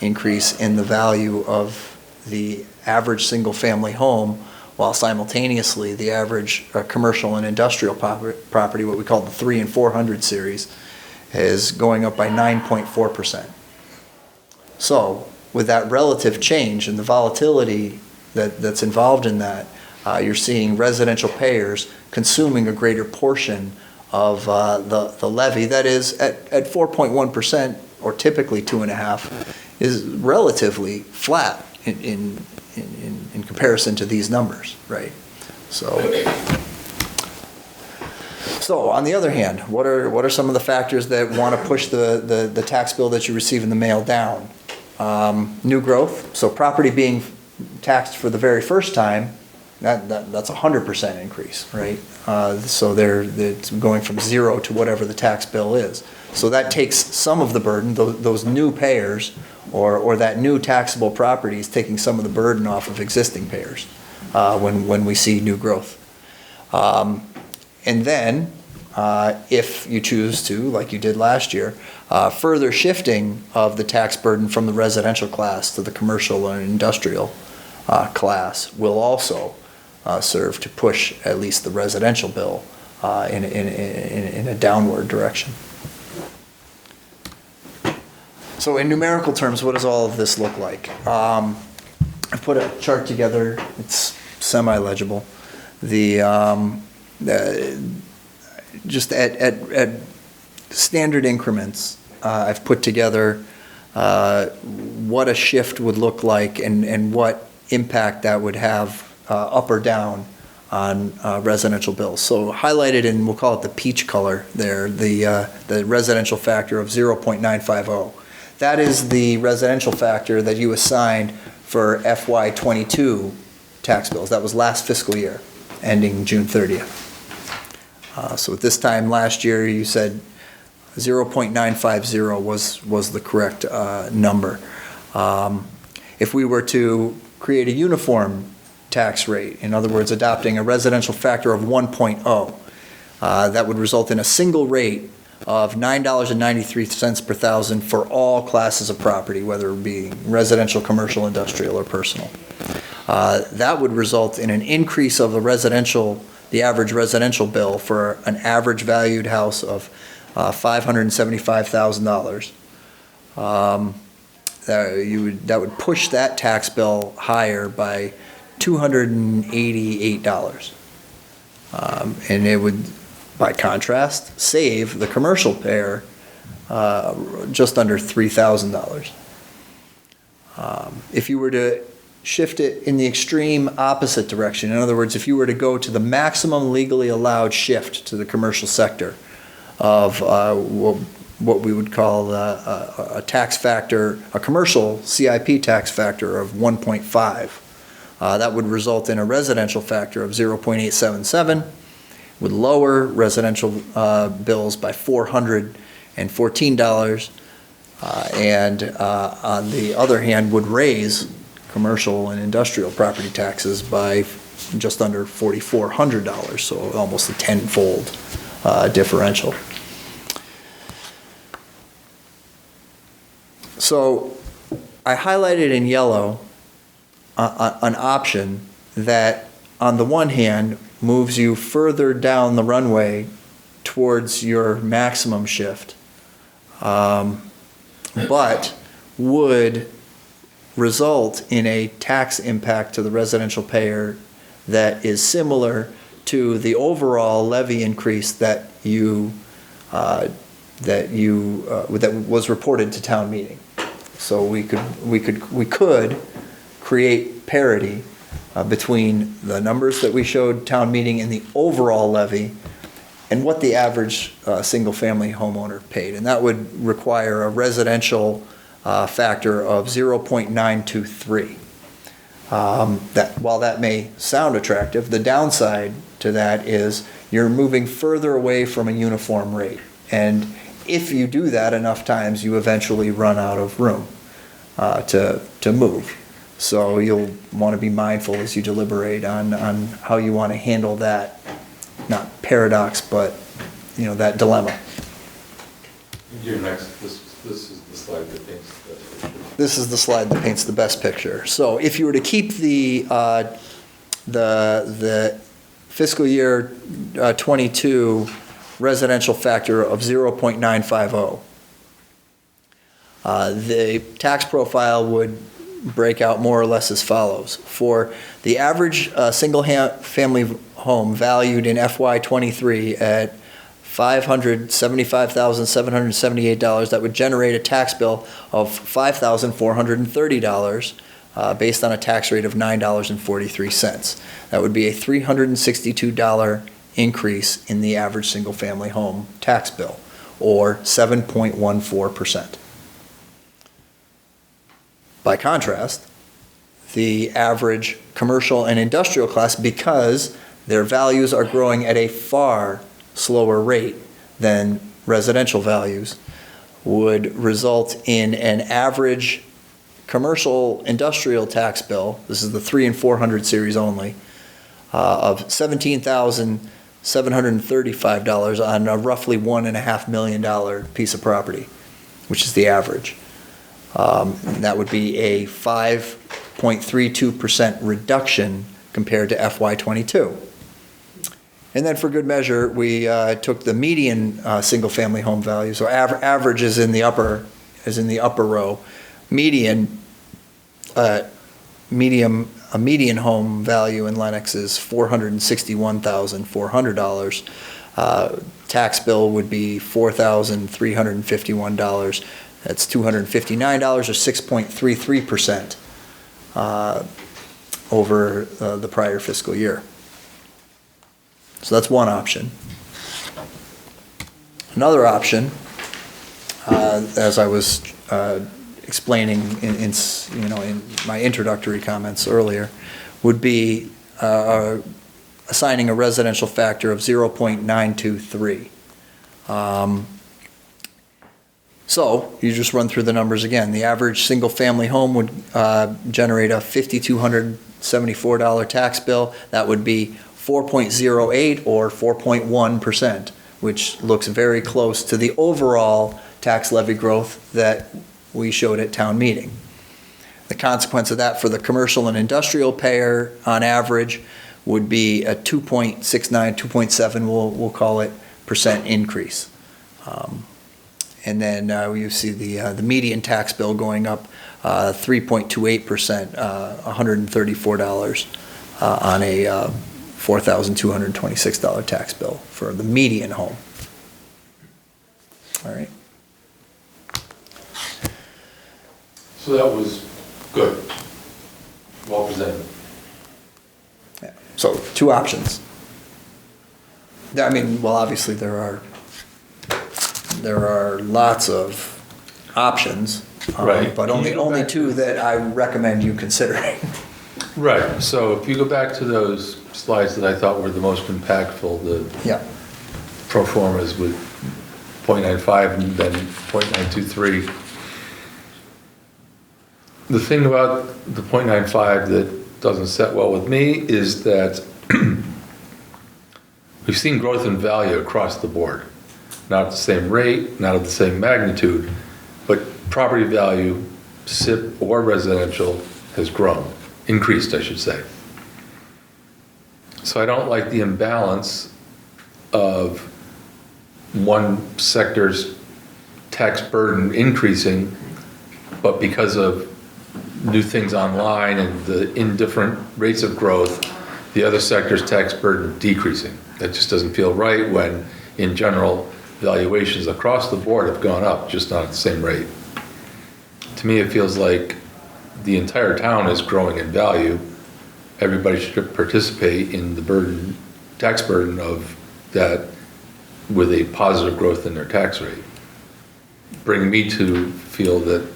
increase in the value of the average single-family home, while simultaneously the average commercial and industrial property, what we call the 3 and 400 series, is going up by 9.4%. So with that relative change and the volatility that's involved in that, you're seeing residential payers consuming a greater portion of the levy that is at 4.1%, or typically 2.5%, is relatively flat in comparison to these numbers, right? So on the other hand, what are some of the factors that want to push the tax bill that you receive in the mail down? New growth, so property being taxed for the very first time, that's 100% increase, right? So it's going from 0 to whatever the tax bill is. So that takes some of the burden, those new payers, or that new taxable property is taking some of the burden off of existing payers when we see new growth. And then, if you choose to, like you did last year, further shifting of the tax burden from the residential class to the commercial and industrial class will also serve to push at least the residential bill in a downward direction. So in numerical terms, what does all of this look like? I put a chart together. It's semi-legible. Just at standard increments, I've put together what a shift would look like and what impact that would have up or down on residential bills. So highlighted in, we'll call it the peach color there, the residential factor of 0.950. That is the residential factor that you assigned for FY22 tax bills. That was last fiscal year, ending June 30th. So at this time last year, you said 0.950 was the correct number. If we were to create a uniform tax rate, in other words, adopting a residential factor of 1.0, that would result in a single rate of $9.93 per thousand for all classes of property, whether it be residential, commercial, industrial, or personal. That would result in an increase of the average residential bill for an average valued house of $575,000. That would push that tax bill higher by $288. And it would, by contrast, save the commercial payer just under $3,000. If you were to shift it in the extreme opposite direction, in other words, if you were to go to the maximum legally allowed shift to the commercial sector of what we would call a tax factor, a commercial CIP tax factor of 1.5, that would result in a residential factor of 0.877, would lower residential bills by $414, and on the other hand would raise commercial and industrial property taxes by just under $4,400, so almost a tenfold differential. So I highlighted in yellow an option that on the one hand moves you further down the runway towards your maximum shift, but would result in a tax impact to the residential payer that is similar to the overall levy increase that was reported to town meeting. So we could create parity between the numbers that we showed town meeting and the overall levy and what the average single-family homeowner paid. And that would require a residential factor of 0.923. While that may sound attractive, the downside to that is you're moving further away from a uniform rate. And if you do that enough times, you eventually run out of room. to move. So you'll want to be mindful as you deliberate on how you want to handle that, not paradox, but, that dilemma. Your next, this is the slide that paints the picture. This is the slide that paints the best picture. So if you were to keep the fiscal year 22 residential factor of 0.950, the tax profile would break out more or less as follows. For the average single-family home valued in FY23 at $575,778, that would generate a tax bill of $5,430 based on a tax rate of $9.43. That would be a $362 increase in the average single-family home tax bill, or 7.14%. By contrast, the average commercial and industrial class, because their values are growing at a far slower rate than residential values, would result in an average commercial industrial tax bill, this is the 3 and 400 series only, of $17,735 on a roughly $1.5 million piece of property, which is the average. That would be a 5.32% reduction compared to FY22. And then for good measure, we took the median single-family home value. So average is in the upper row. Median a median home value in Lenox is $461,400. Tax bill would be $4,351. That's $259 or 6.33% over the prior fiscal year. So that's one option. Another option, as I was explaining in my introductory comments earlier, would be assigning a residential factor of 0.923. So you just run through the numbers again. The average single-family home would generate a $5,274 tax bill. That would be 4.08 or 4.1%, which looks very close to the overall tax levy growth that we showed at town meeting. The consequence of that for the commercial and industrial payer on average would be a 2.69, 2.7, we'll call it, percent increase. And then you see the median tax bill going up 3.28%, $134 on a $4,226 tax bill for the median home. All right. So that was good. Well presented. Yeah. So two options. I mean, well, obviously there are lots of options, right? But only two that I recommend you considering. Right. So if you go back to those slides that I thought were the most impactful, the pro formas with 0.95 and then 0.923. The thing about the 0.95 that doesn't set well with me is that we've seen growth in value across the board. Not at the same rate, not at the same magnitude, but property value, SIP or residential, has grown, increased, I should say. So I don't like the imbalance of one sector's tax burden increasing, but because of new things online and the indifferent rates of growth, the other sector's tax burden decreasing. That just doesn't feel right when, in general, valuations across the board have gone up, just not at the same rate. To me, it feels like the entire town is growing in value. Everybody should participate in the burden, tax burden of that with a positive growth in their tax rate. Bringing me to feel that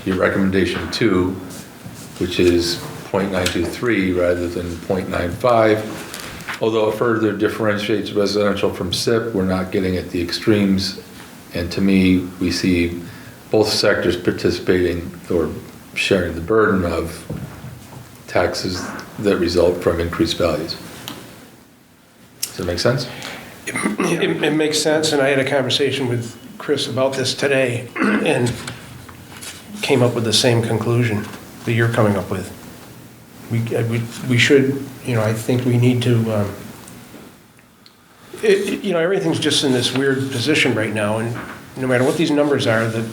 your recommendation 2, which is 0.923 rather than 0.95, although it further differentiates residential from SIP, we're not getting at the extremes. And to me, we see both sectors participating or sharing the burden of taxes that result from increased values. Does that make sense? It makes sense, and I had a conversation with Chris about this today, and came up with the same conclusion that you're coming up with. We should, I think we need to, everything's just in this weird position right now, and no matter what these numbers are, the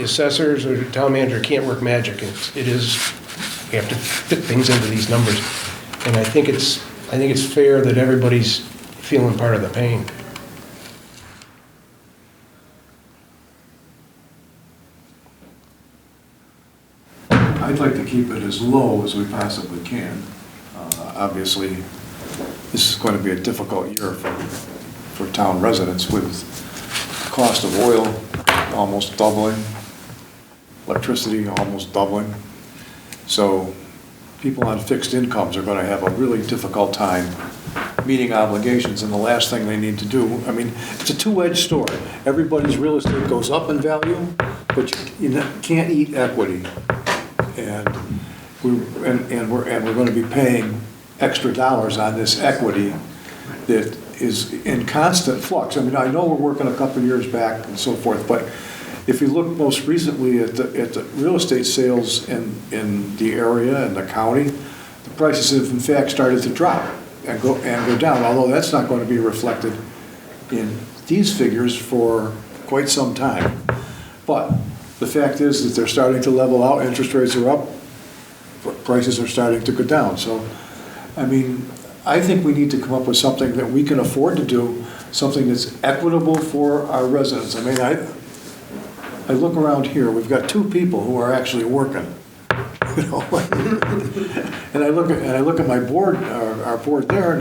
assessors or the town manager can't work magic. We have to fit things into these numbers. And I think it's fair that everybody's feeling part of the pain. I'd like to keep it as low as we possibly can. Obviously, this is going to be a difficult year for town residents with the cost of oil almost doubling, electricity almost doubling. So people on fixed incomes are going to have a really difficult time meeting obligations, and the last thing they need to do, it's a two-edged sword. Everybody's real estate goes up in value, but you can't eat equity. And we're going to be paying extra dollars on this equity that is in constant flux. I know we're working a couple of years back and so forth, but if you look most recently at the real estate sales in the area and the county, the prices have in fact started to drop and go down, although that's not going to be reflected in these figures for quite some time. But the fact is that they're starting to level out, interest rates are up, prices are starting to go down. So, I think we need to come up with something that we can afford to do, something that's equitable for our residents. I look around here, we've got two people who are actually working. And I look at my board, our board there, and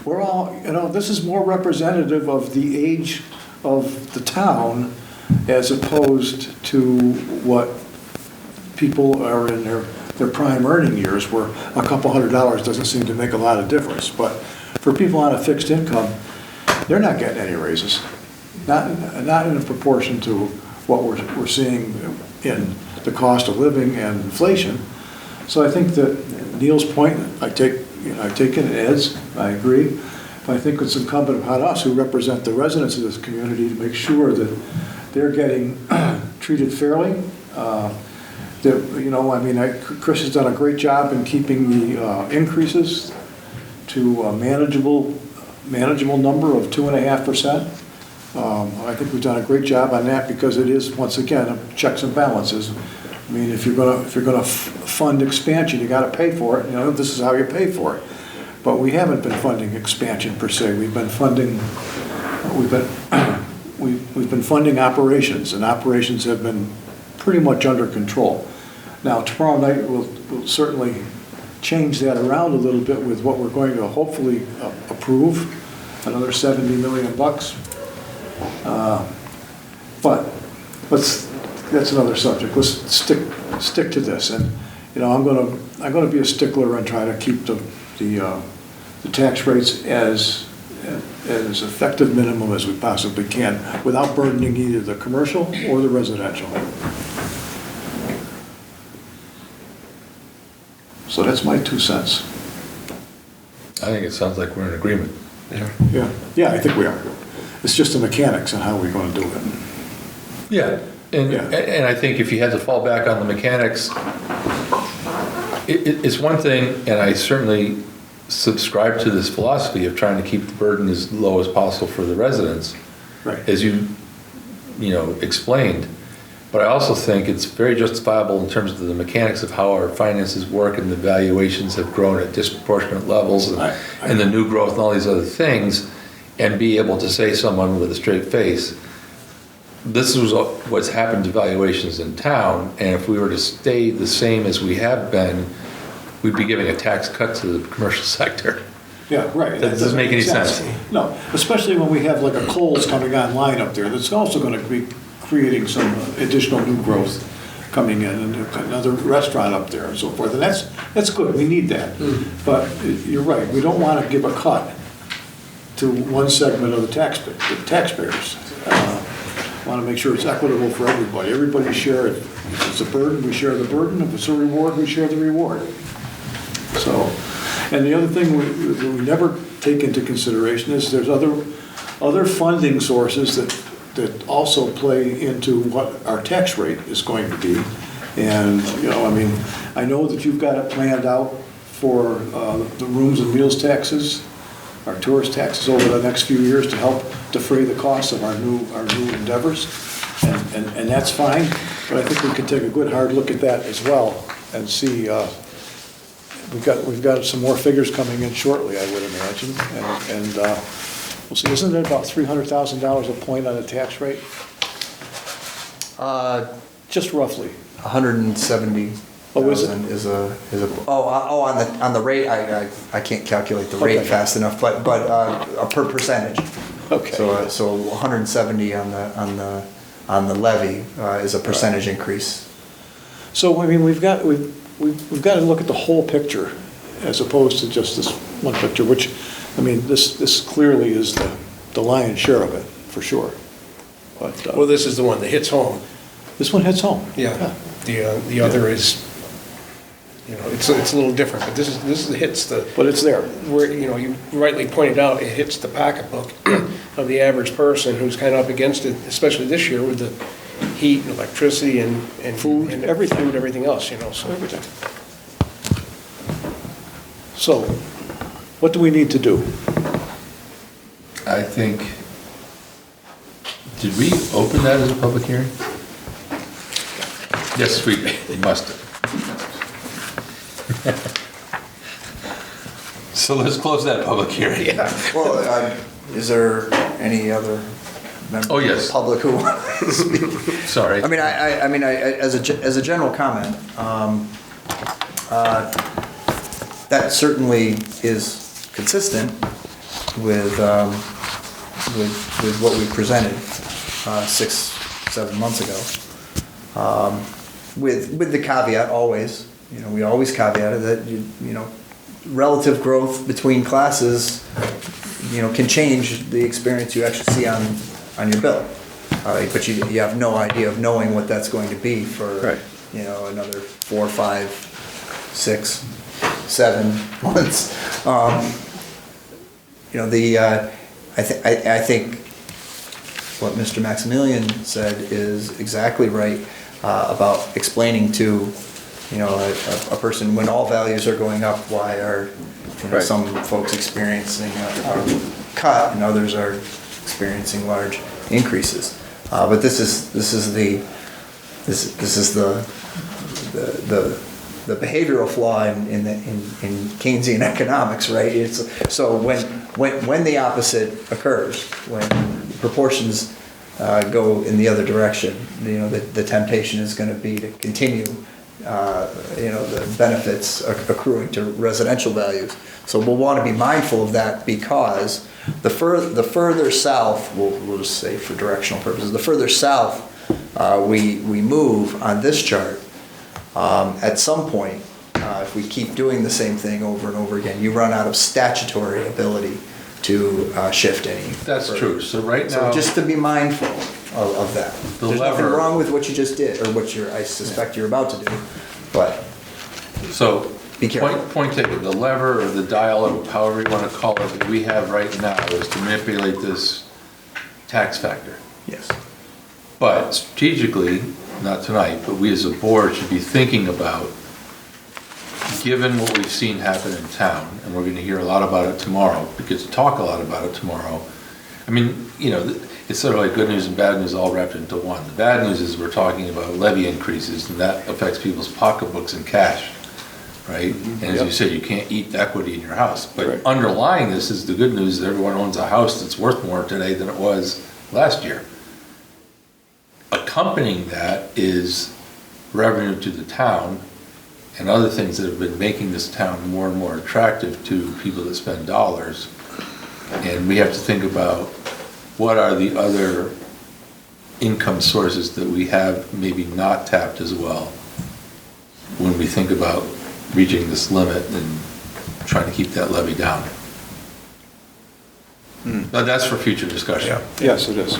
we're all, this is more representative of the age of the town as opposed to what people are in their prime earning years, where a couple $100 doesn't seem to make a lot of difference. But for people on a fixed income, they're not getting any raises, not in proportion to what we're seeing in the cost of living and inflation. So I think that Neil's point, I take it as, I agree, but I think it's incumbent upon us who represent the residents of this community to make sure that they're getting treated fairly. Chris has done a great job in keeping the increases to a manageable number of 2.5%. I think we've done a great job on that because it is, once again, checks and balances. If you're gonna fund expansion, you got to pay for it. This is how you pay for it. But we haven't been funding expansion per se. We've been funding operations, and operations have been pretty much under control. Now, tomorrow night we'll certainly change that around a little bit with what we're going to hopefully approve, another $70 million. But that's another subject. Let's stick to this, and I'm going to be a stickler and try to keep the tax rates as effective minimum as we possibly can, without burdening either the commercial or the residential. So that's my 2 cents. I think it sounds like we're in agreement. Yeah, I think we are. It's just the mechanics and how we're going to do it. Yeah, and I think if you had to fall back on the mechanics, it's one thing, and I certainly subscribe to this philosophy of trying to keep the burden as low as possible for the residents, right, as you explained. But I also think it's very justifiable in terms of the mechanics of how our finances work, and the valuations have grown at disproportionate levels, and the new growth and all these other things, and be able to say to someone with a straight face, this is what's happened to valuations in town, and if we were to stay the same as we have been, we'd be giving a tax cut to the commercial sector. Yeah, right. That doesn't make any sense. No, especially when we have like a Kohl's coming online up there. That's also going to be creating some additional new growth coming in, and another restaurant up there and so forth. And that's good. We need that. But you're right. We don't want to give a cut to one segment of the taxpayers. want to make sure it's equitable for everybody. Everybody share it. If it's a burden, we share the burden. If it's a reward, we share the reward. So, and the other thing we never take into consideration is there's other funding sources that also play into what our tax rate is going to be. And, I know that you've got it planned out for the rooms and meals taxes, our tourist taxes over the next few years to help defray the costs of our new endeavors. And that's fine, but I think we can take a good hard look at that as well and see, we've got some more figures coming in shortly, I would imagine. And we'll see, isn't it about $300,000 a point on the tax rate? Just roughly. 170,000 Oh, is it? is on the rate. I can't calculate the rate Okay. fast enough, but per percentage. Okay. So 170 on the levy is a percentage increase. So, we've got to look at the whole picture as opposed to just this one picture, which, this clearly is the lion's share of it, for sure. But, Well, this is the one that hits home. this one hits home. Yeah. The other is, it's a little different, but this hits the. But it's there. Where, you rightly pointed out, it hits the pocketbook of the average person who's kind of up against it, especially this year with the heat and electricity and Food, and everything. food, everything else, so. Everything. So, what do we need to do? I think, did we open that as a public hearing? Yes, we must have. So let's close that public hearing. Yeah. Well, is there any other members Oh, of yes. the public who want to speak? Sorry. As a general comment, that certainly is consistent with what we presented 6-7 months ago. With the caveat always, we always caveat that relative growth between classes, can change the experience you actually see on your bill. But you have no idea of knowing what that's going to be for Right. Another 4, 5, 6, 7 months. I think what Mr. Maximilian said is exactly right about explaining to a person when all values are going up, why are Right. some folks experiencing a cut and others are experiencing large increases. But this is the behavioral flaw in Keynesian economics, right? So when the opposite occurs, when proportions go in the other direction, the temptation is going to be to continue, the benefits accruing to residential values. So we'll want to be mindful of that because the further south, we'll just say for directional purposes, the further south we move on this chart, at some point, if we keep doing the same thing over and over again, you run out of statutory ability to shift any. That's further. true. So right So now, just to be mindful of that. The There's nothing lever- wrong with what you just did, or what I suspect you're about to do, but so, Be careful. point taken, the lever or the dial, or however you want to call it, that we have right now is to manipulate this tax factor. yes. But strategically, not tonight, but we as a board should be thinking about, given what we've seen happen in town, and we're going to hear a lot about it tomorrow, because talk a lot about it tomorrow. It's sort of like good news and bad news all wrapped into one. The bad news is we're talking about levy increases, and that affects people's pocketbooks and cash, right? And as you said, you can't eat equity in your house. But Right. underlying this is the good news that everyone owns a house that's worth more today than it was last year. Accompanying that is revenue to the town and other things that have been making this town more and more attractive to people that spend dollars. And we have to think about what are the other income sources that we have maybe not tapped as well when we think about reaching this limit and trying to keep that levy down. But that's for future discussion. Yes, it is.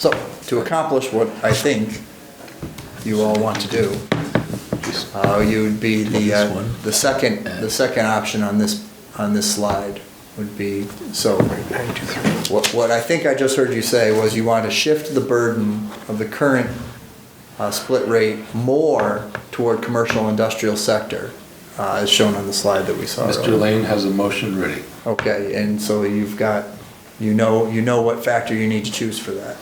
So, to accomplish what I think you all want to do, you would be the second option on this slide would be, so, what I think I just heard you say was you want to shift the burden of the current split rate more toward commercial industrial sector, as shown on the slide that we saw Mr. earlier. Lane has a motion ready. Okay, and so you've got, you know what factor you need to choose for that.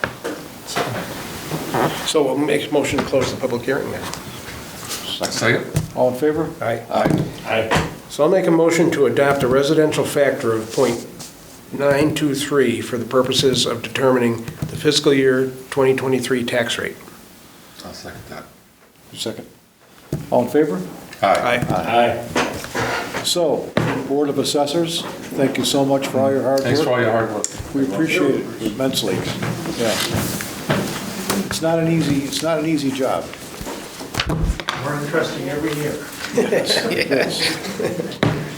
So we'll make a motion to close the public hearing then. Second? All in favor? Aye. Aye. So I'll make a motion to adopt a residential factor of .923 for the purposes of determining the fiscal year 2023 tax rate. I'll second that. Second. All in favor? Aye. Aye. So, Board of Assessors, thank you so much for all your hard work. Thanks for all your hard work. We appreciate it immensely. Yeah. It's not an easy job. More interesting every year.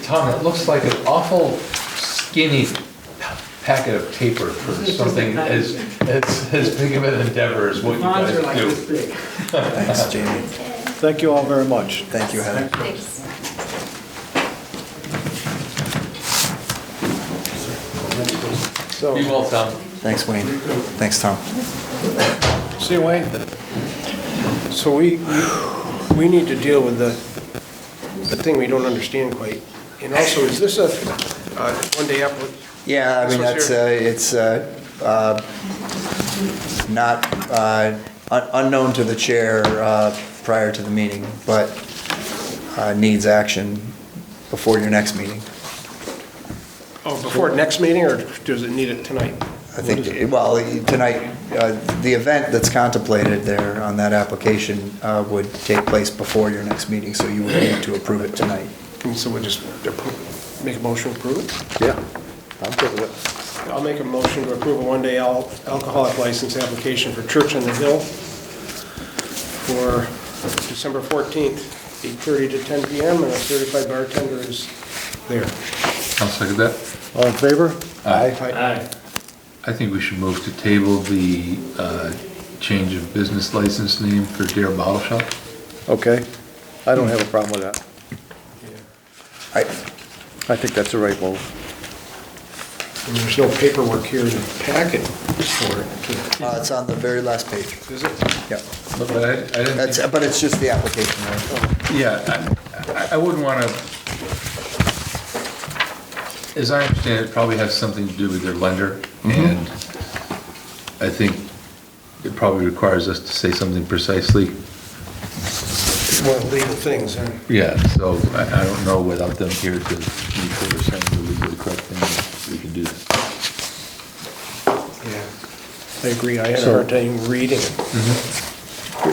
Tom, it looks like an awful skinny packet of paper for something as big of an endeavor as what you guys Bonds are like do. this big. Thanks, Jamie. Thank you all very much. Thank you, Heather. So, Be well, Tom. Thanks, Wayne. Thanks, Tom. see you, Wayne. So we need to deal with the thing we don't understand quite. And also, is this a one-day application? Yeah, I mean, This that's, was it's not unknown to the chair prior to the meeting, but needs action before your next meeting. Oh, before next meeting, or does it need it tonight? I think, well, tonight, the event that's contemplated there on that application would take place before your next meeting, so you would need to approve it tonight. So we'll just make a motion to approve it? Yeah, I'm good with it. I'll make a motion to approve a one-day alcoholic license application for Church on the Hill for December 14th, 8:30 to 10 p.m., and a certified bartender is there. I'll second that. All in favor? Aye. I think we should move to table the change of business license name for Dare Bottle Shop. Okay. I don't have a problem with that. I I think that's the right move. And there's no paperwork here in the packet for it. It's on the very last page. Is it? Yeah. But I didn't That's, think, but it's just the application, right? yeah, I wouldn't want to, as I understand it, probably has something to do with their lender, and I think it probably requires us to say something precisely. More legal things, huh? Yeah, so I don't know without them here to make sure we're saying the legally correct thing, we can do that. Yeah. I agree, I had a hard time reading it.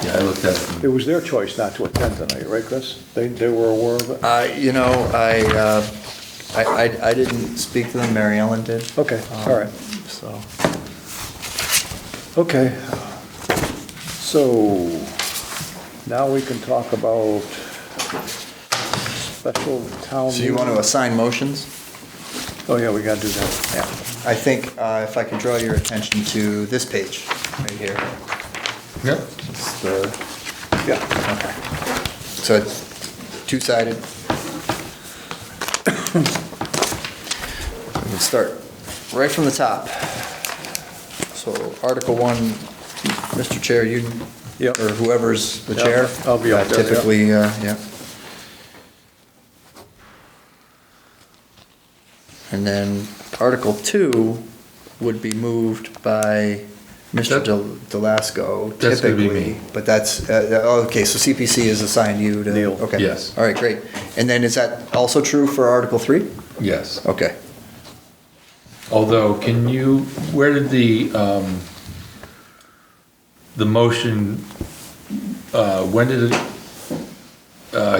Yeah, I looked at It it. was their choice not to attend tonight, right, Chris? They were aware of it? You know, I didn't speak to them, Mary Ellen did. Okay, all right. So, Okay. So, now we can talk about special town so you want to meeting. assign motions? Oh, yeah, we gotta do that. Yeah. I think if I could draw your attention to this page, right here. Yep. It's the, Yeah. okay. So it's two-sided. We can start right from the top. So Article 1, Mr. Chair, you, Yep. or whoever's the Yeah, chair. I'll be up there, yeah. Typically, yeah. And then Article 2 would be moved by Mr. Delasco, That's gonna be typically. me. But that's, okay, so CPC is assigned you to. Neil. Okay. Yes. All right, great. And then is that also true for Article 3? Yes. Okay. Although, can you, where did the motion, when did it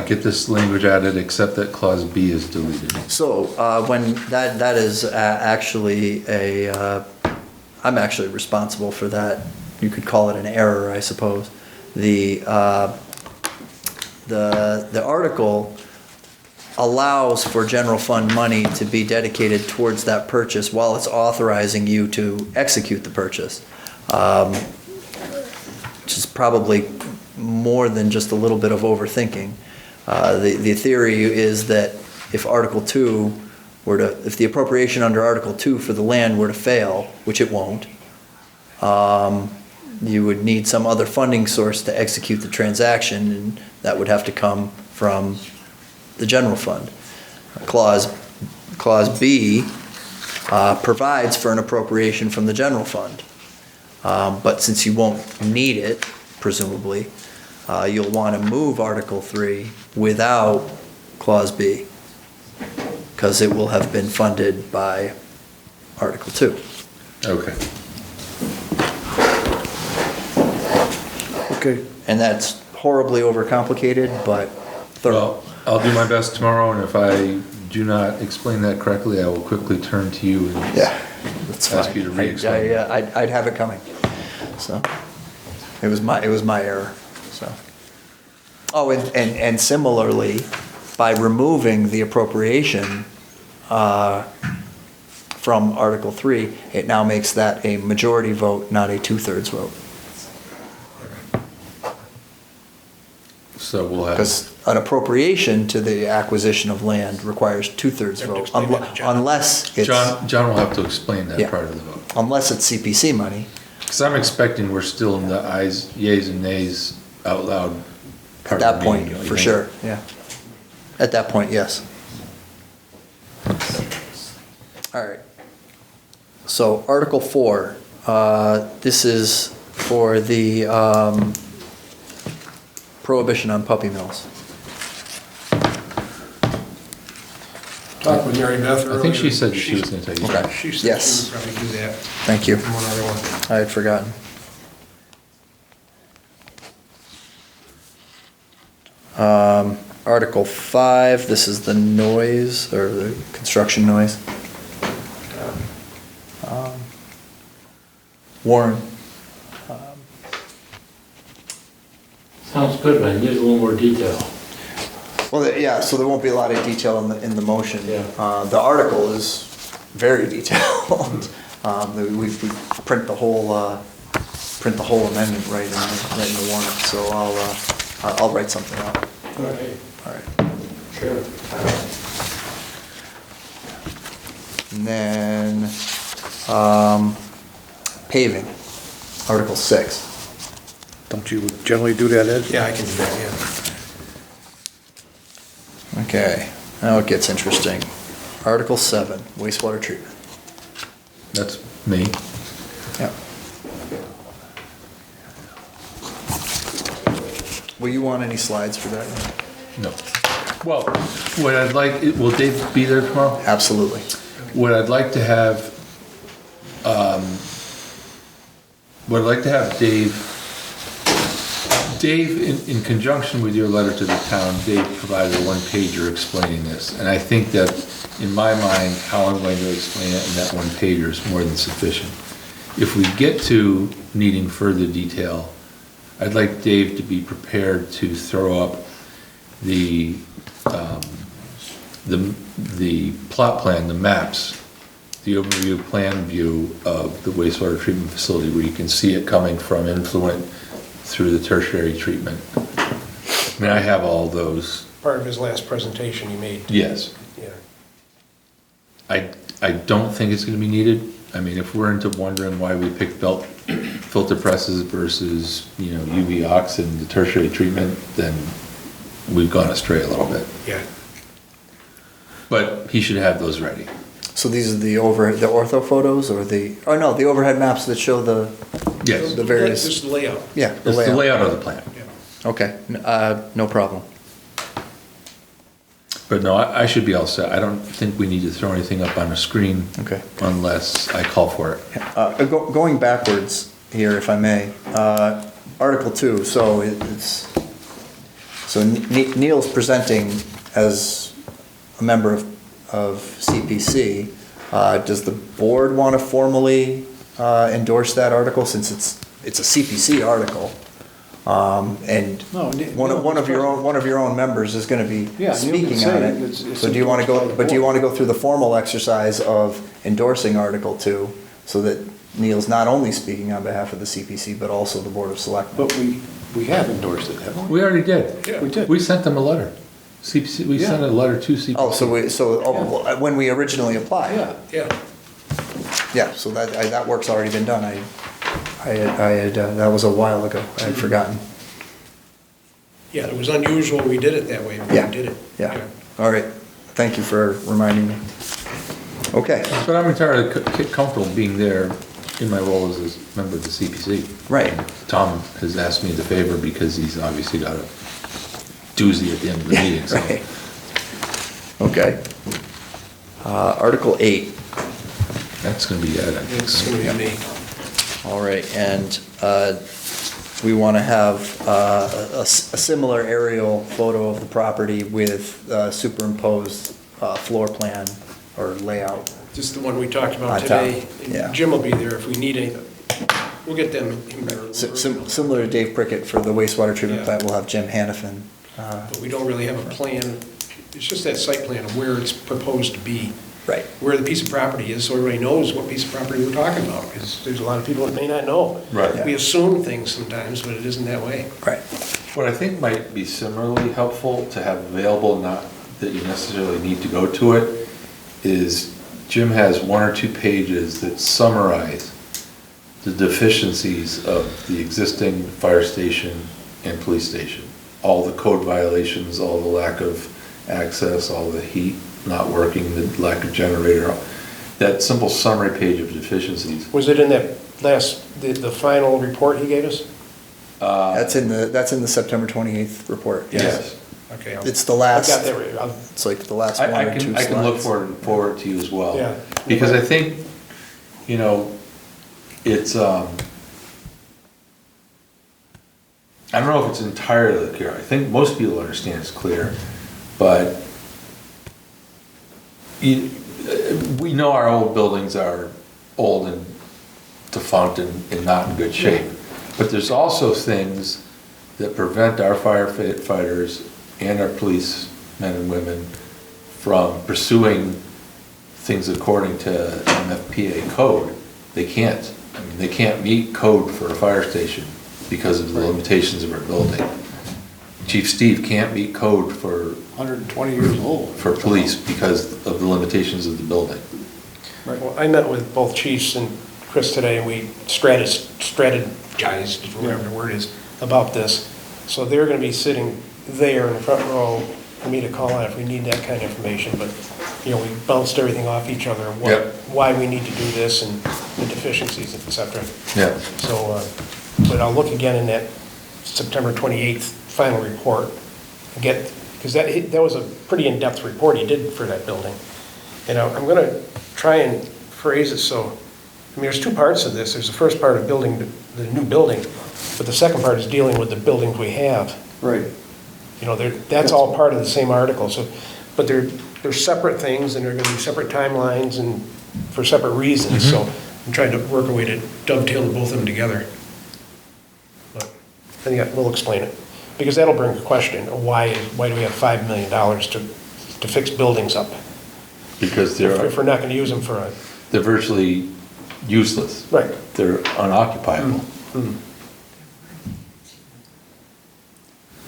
get this language added, except that clause B is deleted? So when that is actually I'm actually responsible for that. You could call it an error, I suppose. The article allows for general fund money to be dedicated towards that purchase while it's authorizing you to execute the purchase. which is probably more than just a little bit of overthinking. The theory is that if Article 2 if the appropriation under Article 2 for the land were to fail, which it won't, you would need some other funding source to execute the transaction, and that would have to come from the general fund. Clause B provides for an appropriation from the general fund. But since you won't need it, presumably, you'll want to move Article 3 without Clause B, because it will have been funded by Article 2. Okay. Okay, And that's horribly overcomplicated, but thorough. Well, I'll do my best tomorrow, and if I do not explain that correctly, I will quickly turn to you and Yeah, that's fine. ask you to re-explain. I'd have it coming, so. It was my error, so. Oh, and similarly, by removing the appropriation from Article 3, it now makes that a majority vote, not a 2/3 vote. So we'll have. Because an appropriation to the acquisition of land requires 2/3 You have to vote, explain that to John. unless it's, John will have to explain that Yeah. prior to the vote. unless it's CPC money. Because I'm expecting we're still in the ayes, yays and nays out loud At part that of the point, meeting, for you sure, yeah. At that point, yes. All right. So Article 4, this is for the prohibition on puppy mills. Talked with Mary Beth earlier. I think she said she was going to take it. Okay. She said Yes. she would probably do that. Thank you. One other one. I had forgotten. Article 5, this is the noise, or the construction noise. Warren, Sounds good, but I need a little more detail. well, yeah, so there won't be a lot of detail in the motion. Yeah. The article is very detailed. We print the whole amendment right in the warrant, so I'll write something out. All right. All right. Sure. And then, paving, Article 6. don't you generally do that, Ed? Yeah, I can do that, yeah. Okay, now it gets interesting. Article 7, wastewater treatment. That's me. Yeah. Will you want any slides for that? No. Well, what I'd like, will Dave be there tomorrow? Absolutely. What I'd like to have, Dave, in conjunction with your letter to the town, Dave provided a one-pager explaining this. And I think that, in my mind, how I'm going to explain it in that one pager is more than sufficient. If we get to needing further detail, I'd like Dave to be prepared to throw up the plot plan, the maps, the overview plan view of the wastewater treatment facility, where you can see it coming from influent through the tertiary treatment. I mean, I have all those. Part of his last presentation he made. Yes. Yeah. I don't think it's gonna be needed. I mean, if we're into wondering why we picked belt filter presses versus, UV oxid and the tertiary treatment, then we've gone astray a little bit. Yeah. But he should have those ready. So these are the ortho photos, or the overhead maps that show the Yes. the various, Just the layout. yeah, It's the layout of the plan. Yeah. Okay, no problem. But no, I should be all set. I don't think we need to throw anything up on a screen. Okay. Unless I call for it. Going backwards here, if I may, Article 2, so Neil's presenting as a member of CPC. Does the board want to formally endorse that article, since it's a CPC article? And No, one of your own members is going to be Yeah, Neil can speaking say on it. it. It's So do you want to endorsed by go, the but do you board. want to go through the formal exercise of endorsing Article 2, so that Neil's not only speaking on behalf of the CPC, but also the Board of Selectmen. But we have endorsed it, haven't we? We already did. We did. We sent them a letter. CPC, we sent a letter to CPC. Oh, so when we originally applied? Yeah. Yeah. Yeah, so that work's already been done. I had, that was a while ago. I had forgotten. Yeah, it was unusual we did it that way, but Yeah. we did it. Yeah. All right. Thank you for reminding me. Okay. But I'm entirely comfortable being there in my role as a member of the CPC. Right. Tom has asked me the favor because he's obviously got a doozy at the end of the meeting, so. Right. Okay. Article 8. That's gonna be Ed, I think. It's going to be me. All right, and we want to have a similar aerial photo of the property with superimposed floor plan or layout. Just the one we talked On about top, today. yeah. Jim will be there if we need anything. We'll get them in better. Similar to Dave Prickett for the wastewater treatment Yeah. plant, we'll have Jim Hannafin. But we don't really have a plan. It's just that site plan of where it's proposed to be, Right. where the piece of property is, so everybody knows what piece of property we're talking about, because there's a lot of people that may not know. Right. We assume things sometimes, but it isn't that way. Right. What I think might be similarly helpful to have available, not that you necessarily need to go to it, is Jim has 1 or 2 pages that summarize the deficiencies of the existing fire station and police station. All the code violations, all the lack of access, all the heat not working, the lack of generator, that simple summary page of deficiencies. Was it in that last, the final report he gave us? That's in the September 28th report. Yes. Okay. It's the last, I got that right. it's like the last 1 I or 2 slides. can look forward to you as well. Yeah. Because I think, you know, it's, I don't know if it's entirely clear. I think most people understand it's clear, but we know our old buildings are old and defunct and not in good shape. But there's also things that prevent our firefighters and our policemen and women from pursuing things according to MFPA code. They can't. I mean, they can't meet code for a fire station because of the limitations of our building. Chief Steve can't meet code for 120 years old. for police because of the limitations of the building. Well, I met with both chiefs and Chris today, and we strategized, whatever the word is, about this. So they're gonna be sitting there in the front row for me to call on if we need that kind of information, but, you know, we bounced everything off each other, Yep. why we need to do this and the deficiencies, et cetera. Yeah. So, but I'll look again in that September 28th final report, because that was a pretty in-depth report he did for that building. And I'm gonna try and phrase it so, I mean, there's 2 parts of this. There's the first part of building the new building, but the second part is dealing with the buildings we have. Right. You know, that's all part of the same article, so, but they're separate things, and they're gonna be separate timelines and for separate reasons, so I'm trying to work a way to dovetail both of them together. But I think we'll explain it, because that'll bring a question, of why do we have $5 million to fix buildings up? Because If we're not gonna use them for a, they're virtually useless. right. They're unoccupiable.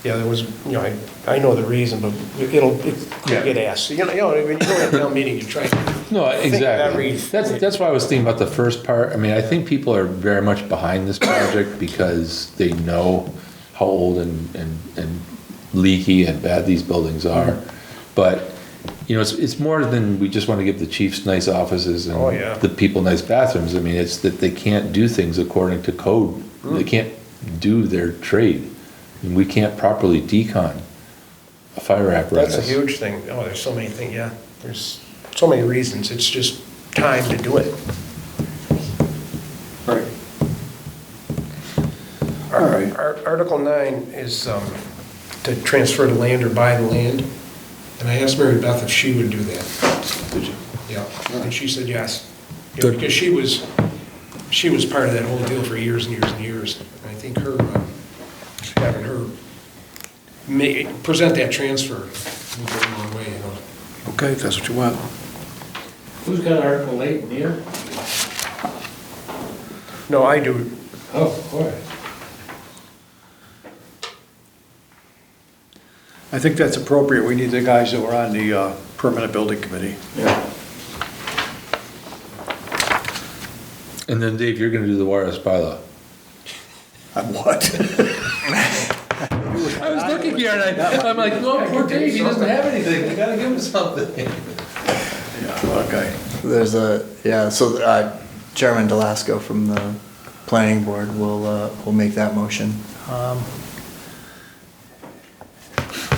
Yeah, there was, you know, I know the reason, but it could get asked. You know, when you go to a town meeting, you try to No, think of exactly. every. That's why I was thinking about the first part. I mean, I think people are very much behind this project because they know how old and leaky and bad these buildings are. But, you know, it's more than we just want to give the chiefs nice offices and Oh, yeah. the people nice bathrooms. I mean, it's that they can't do things according to code. They can't do their trade. And we can't properly decon a fire apparatus. That's a huge thing. Oh, there's so many things, yeah. There's so many reasons. It's just time to do it. Right. All right. Article 9 is to transfer the land or buy the land. And I asked Mary Beth if she would do that. Did you? Yeah, and she said yes. You know, because she was part of that whole deal for years and years and years. And I think having her present that transfer will go a long way, you know. Okay, if that's what you want. Who's got Article 8, Neil? No, I do. Oh, of course. I think that's appropriate. We need the guys that were on the permanent building committee. Yeah. And then Dave, you're gonna do the wireless bylaw. I'm what? I was looking here and I'm like, well, poor Dave, he doesn't have anything, we gotta give him something. Yeah, okay. There's so Chairman Delasco from the planning board will make that motion.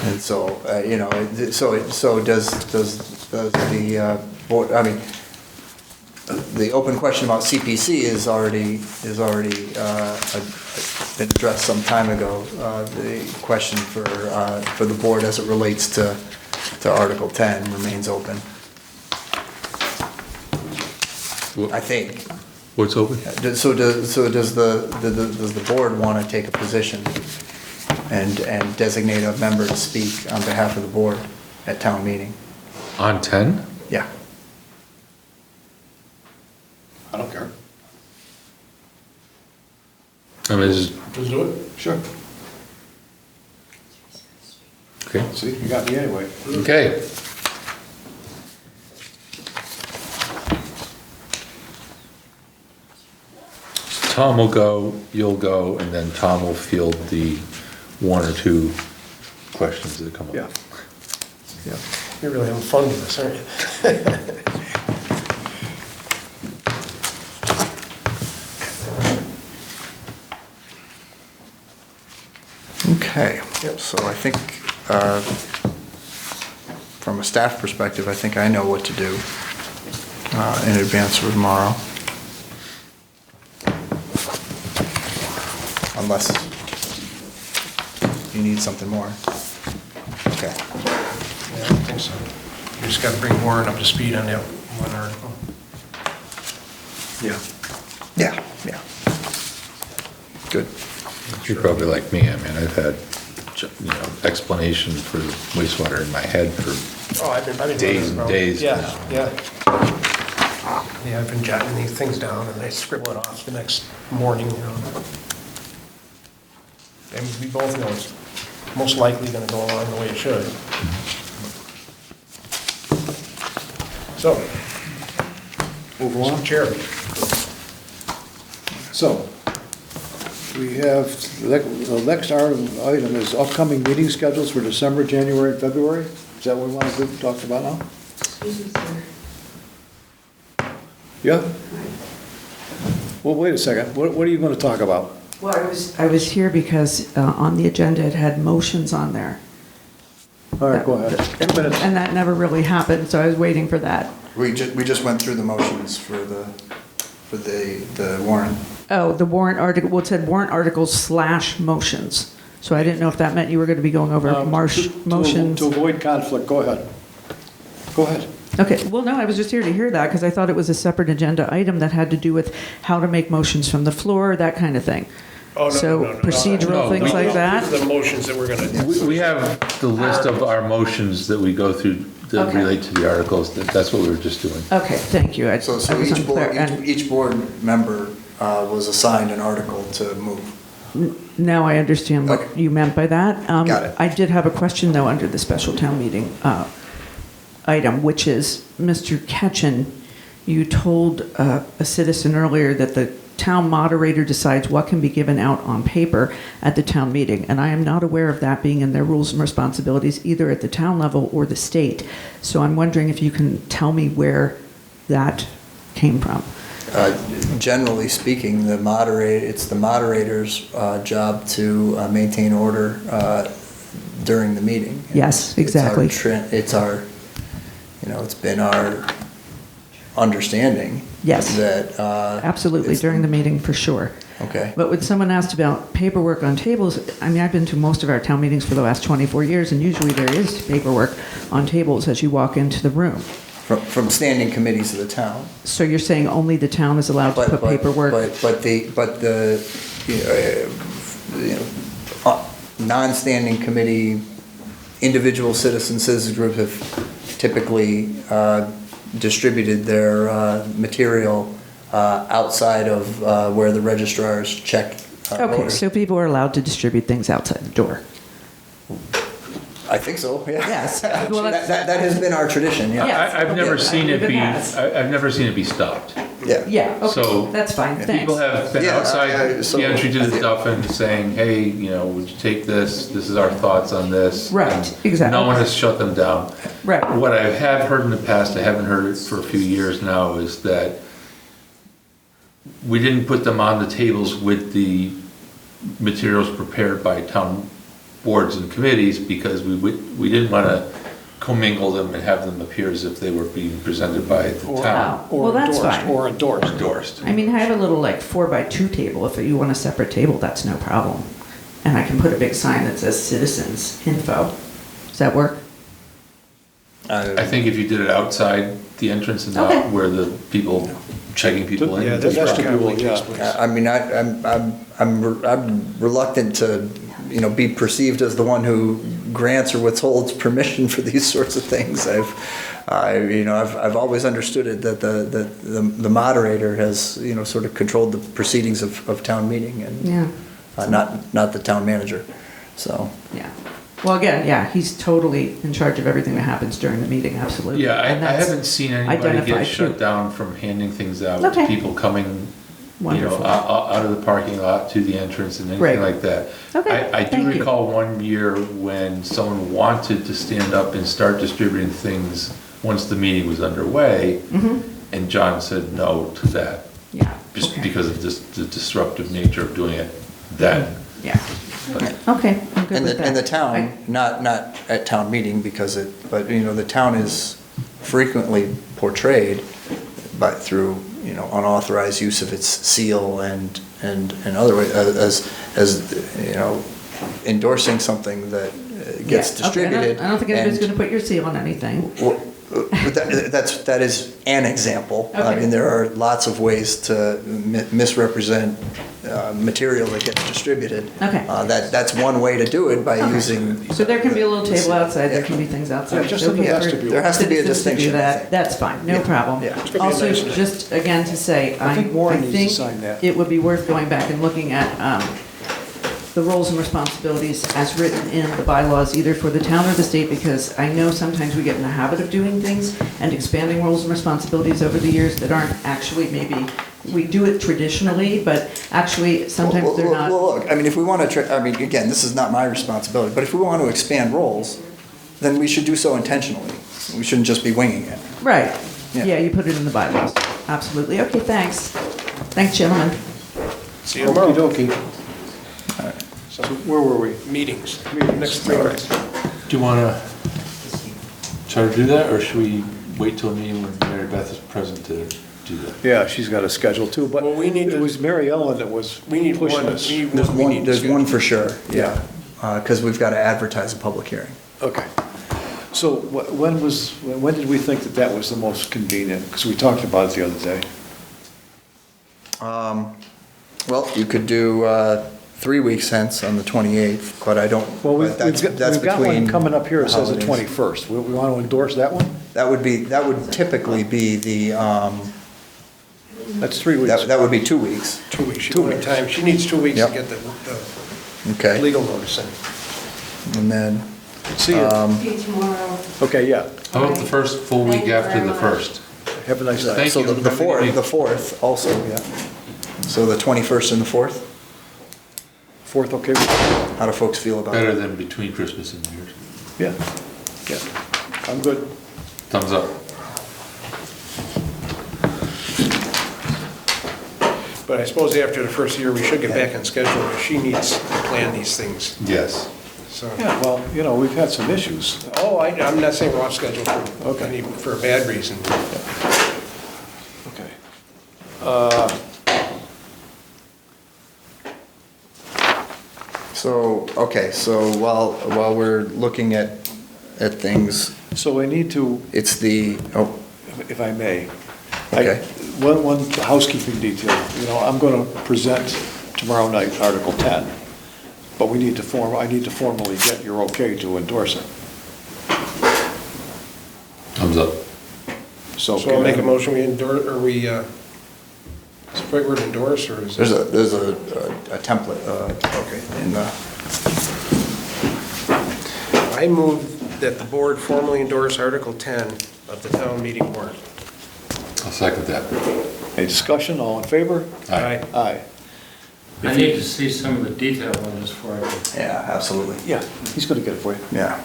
And so, so does the board, I mean, the open question about CPC is already been addressed some time ago. The question for the board as it relates to Article 10 remains open. I think. What's open? So does the board want to take a position and designate a member to speak on behalf of the board at town meeting? On 10? Yeah. I don't care. I mean, this is, Let's do it. Sure. okay. See, you got me anyway. Okay. Tom will go, you'll go, and then Tom will field the one or two questions that come up. Yeah. Yeah. You're really having fun with this, aren't you? Okay, so I think, from a staff perspective, I think I know what to do in advance for tomorrow. Unless you need something more. Okay. Yeah, I don't think so. You just gotta bring Warren up to speed on that one article. Yeah. Yeah, yeah. Good. You're probably like me, I mean, I've had, explanation for wastewater in my head for Oh, I've been days and days. Yeah, yeah. Yeah, I've been jotting these things down and I scribble it off the next morning, And we both know it's most likely gonna go along the way it should. So, Move along. Mr. Chair. So, we have, the next item is upcoming meeting schedules for December, January, and February. Is that what we want to talk about now? Excuse me, sir. Yeah? Well, wait a second. What are you going to talk about? Well, I was here because on the agenda it had motions on there. All right, go ahead. 2 minutes. And that never really happened, so I was waiting for that. We just went through the motions for the warrant. Oh, the warrant article, well, it said warrant articles / motions. So I didn't know if that meant you were going to be going over motions. To avoid conflict, go ahead. Go ahead. Okay, well, no, I was just here to hear that because I thought it was a separate agenda item that had to do with how to make motions from the floor, that kind of thing. Oh, no, So no, no, no. procedural No, things like that? These are the motions that we're gonna do. We have the list of our motions that we go through that Okay. relate to the articles, that's what we were just doing. Okay, thank you. I So was each unclear. board, And each board member was assigned an article to move. now I understand what Okay. you meant by that. Got it. I did have a question, though, under the special town meeting item, which is, Mr. Ketchen, you told a citizen earlier that the town moderator decides what can be given out on paper at the town meeting, and I am not aware of that being in their rules and responsibilities either at the town level or the state. So I'm wondering if you can tell me where that came from. Generally speaking, it's the moderator's job to maintain order during the meeting. Yes, exactly. It's been our understanding. Yes. That. Absolutely, during the meeting, for sure. Okay. But when someone asked about paperwork on tables, I mean, I've been to most of our town meetings for the last 24 years, and usually there is paperwork on tables as you walk into the room. From standing committees of the town. So you're saying only the town is allowed to put paperwork? But the non-standing committee, individual citizens group have typically distributed their material outside of where the registrars check Okay, voters. so people are allowed to distribute things outside the door? I think so, yeah. Yes. Well, that's- That has been our tradition, yeah. Yes, I've never okay, seen I it believe be, it has. I've never seen it be stopped. Yeah. Yeah, So, okay, that's fine, thanks. People have been Yeah, outside so- the entry to the stuff and saying, hey, you know, would you take this? This is our thoughts on this. Right, And exactly. No one has shut them down. Right. What I have heard in the past, I haven't heard it for a few years now, is that we didn't put them on the tables with the materials prepared by town boards and committees because we didn't want to commingle them and have them appear as if they were being presented by the town. Well, that's fine. Or endorsed. Endorsed. I mean, I have a little like 4x2 table. If you want a separate table, that's no problem. And I can put a big sign that says citizens info. Does that work? I think if you did it outside the entrance and Okay. not where the people, checking people in. Yeah, the vestibule, yeah. I mean, I'm reluctant to, you know, be perceived as the one who grants or withholds permission for these sorts of things. I've always understood it that the moderator has, you know, sort of controlled the proceedings of town meeting and Yeah. not the town manager. So. Yeah. Well, again, yeah, he's totally in charge of everything that happens during the meeting, absolutely. Yeah, I And that's haven't seen anybody identified get shut too. down from handing things out. Okay. People coming, you know, Wonderful. out of the parking lot to the entrance and Right. anything like that. Okay, I do thank you. recall one year when someone wanted to stand up and start distributing things once the meeting was underway, and John said no to that, Mm-hmm. Yeah. just okay. because of the disruptive nature of doing it then. Yeah. Okay, I'm good And with that. the town, I- not at town meeting because but, you know, the town is frequently portrayed through, you know, unauthorized use of its seal and other ways, as, you know, endorsing something that gets Yeah, okay, distributed. I don't think anybody's and- gonna put your seal on anything. Well, that is an example. I Okay. mean, there are lots of ways to misrepresent material that gets distributed. Okay. That's one way to do it by using. So there can be a little table outside, there can be things outside. Yeah, just It's in the okay for vestibule. There has to be a citizens to do distinction, I that. think. That's fine, no Yeah, problem. yeah. It's gonna be a Also, nice night. just again to say, I think Warren needs to think sign that. it would be worth going back and looking at the roles and responsibilities as written in the bylaws, either for the town or the state, because I know sometimes we get in the habit of doing things and expanding roles and responsibilities over the years that aren't actually maybe, we do it traditionally, but actually sometimes they're not. Well, look, I mean, if we want to, I mean, again, this is not my responsibility, but if we want to expand roles, then we should do so intentionally. We shouldn't just be winging it. Right, Yeah. yeah, you put it in the bylaws, absolutely. Okay, thanks. Thanks, gentlemen. See you tomorrow. Okey-dokey. So where were we? Meetings, next 3 months. Do you want to try to do that, or should we wait till a meeting when Mary Beth is present to do that? Yeah, she's got a schedule too, but Well, we need it to- was Mary Ellen that was We need pushing one, us. There's one for sure, yeah, because we've got to advertise a public hearing. Okay. So when did we think that was the most convenient? Because we talked about it the other day. Well, you could do 3 weeks hence on the 28th, but I don't, Well, but that's we've got one between coming up here, it says the holidays. 21st. We want to endorse that one? That would typically be the, That's 3 weeks. that would be 2 weeks. 2 weeks, she won't have time, she needs 2 weeks to Yep. get the Okay, legal notice in. and then, See you. Okay, yeah. How about the first full week after the first? Have a nice night. Thank so you. the 4th also, yeah. So the 21st and the 4th, 4th, okay? with you? how do folks feel about Better it? than between Christmas and New Year's. Yeah, yeah. I'm good. Thumbs up. But I suppose after the first year, we should get back on schedule, because she needs to plan these things, Yes. so. Yeah, well, you know, we've had some issues. Oh, I'm not saying we're off schedule for a bad reason. Okay. So while we're looking at things, So we need to, it's the, oh, if I may. Okay. One housekeeping detail, you know, I'm going to present tomorrow night Article 10, but I need to formally get your okay to endorse it. Thumbs up. So So I'll make a motion, we endorse, or we right word endorse, or is it? There's a template, Okay. in the, I move that the board formally endorse Article 10 of the town meeting warrant. I'll second that. Any discussion, all in favor? Aye. Aye. I need to see some of the detail on this before I can, yeah, absolutely, Yeah, he's gonna get it for you. yeah,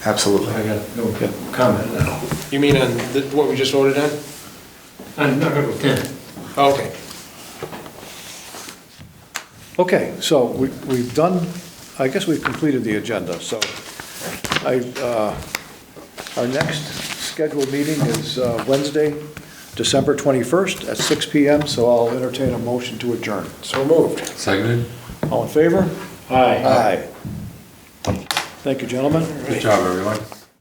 absolutely. I got no comment now. You mean on what we just voted on? On Article 10. Oh, okay. Okay, so we've done, I guess we've completed the agenda, so our next scheduled meeting is Wednesday, December 21st at 6 PM, so I'll entertain a motion to adjourn. So moved. Seconded? All in favor? Aye. Aye. Thank you, gentlemen. Good job, everyone.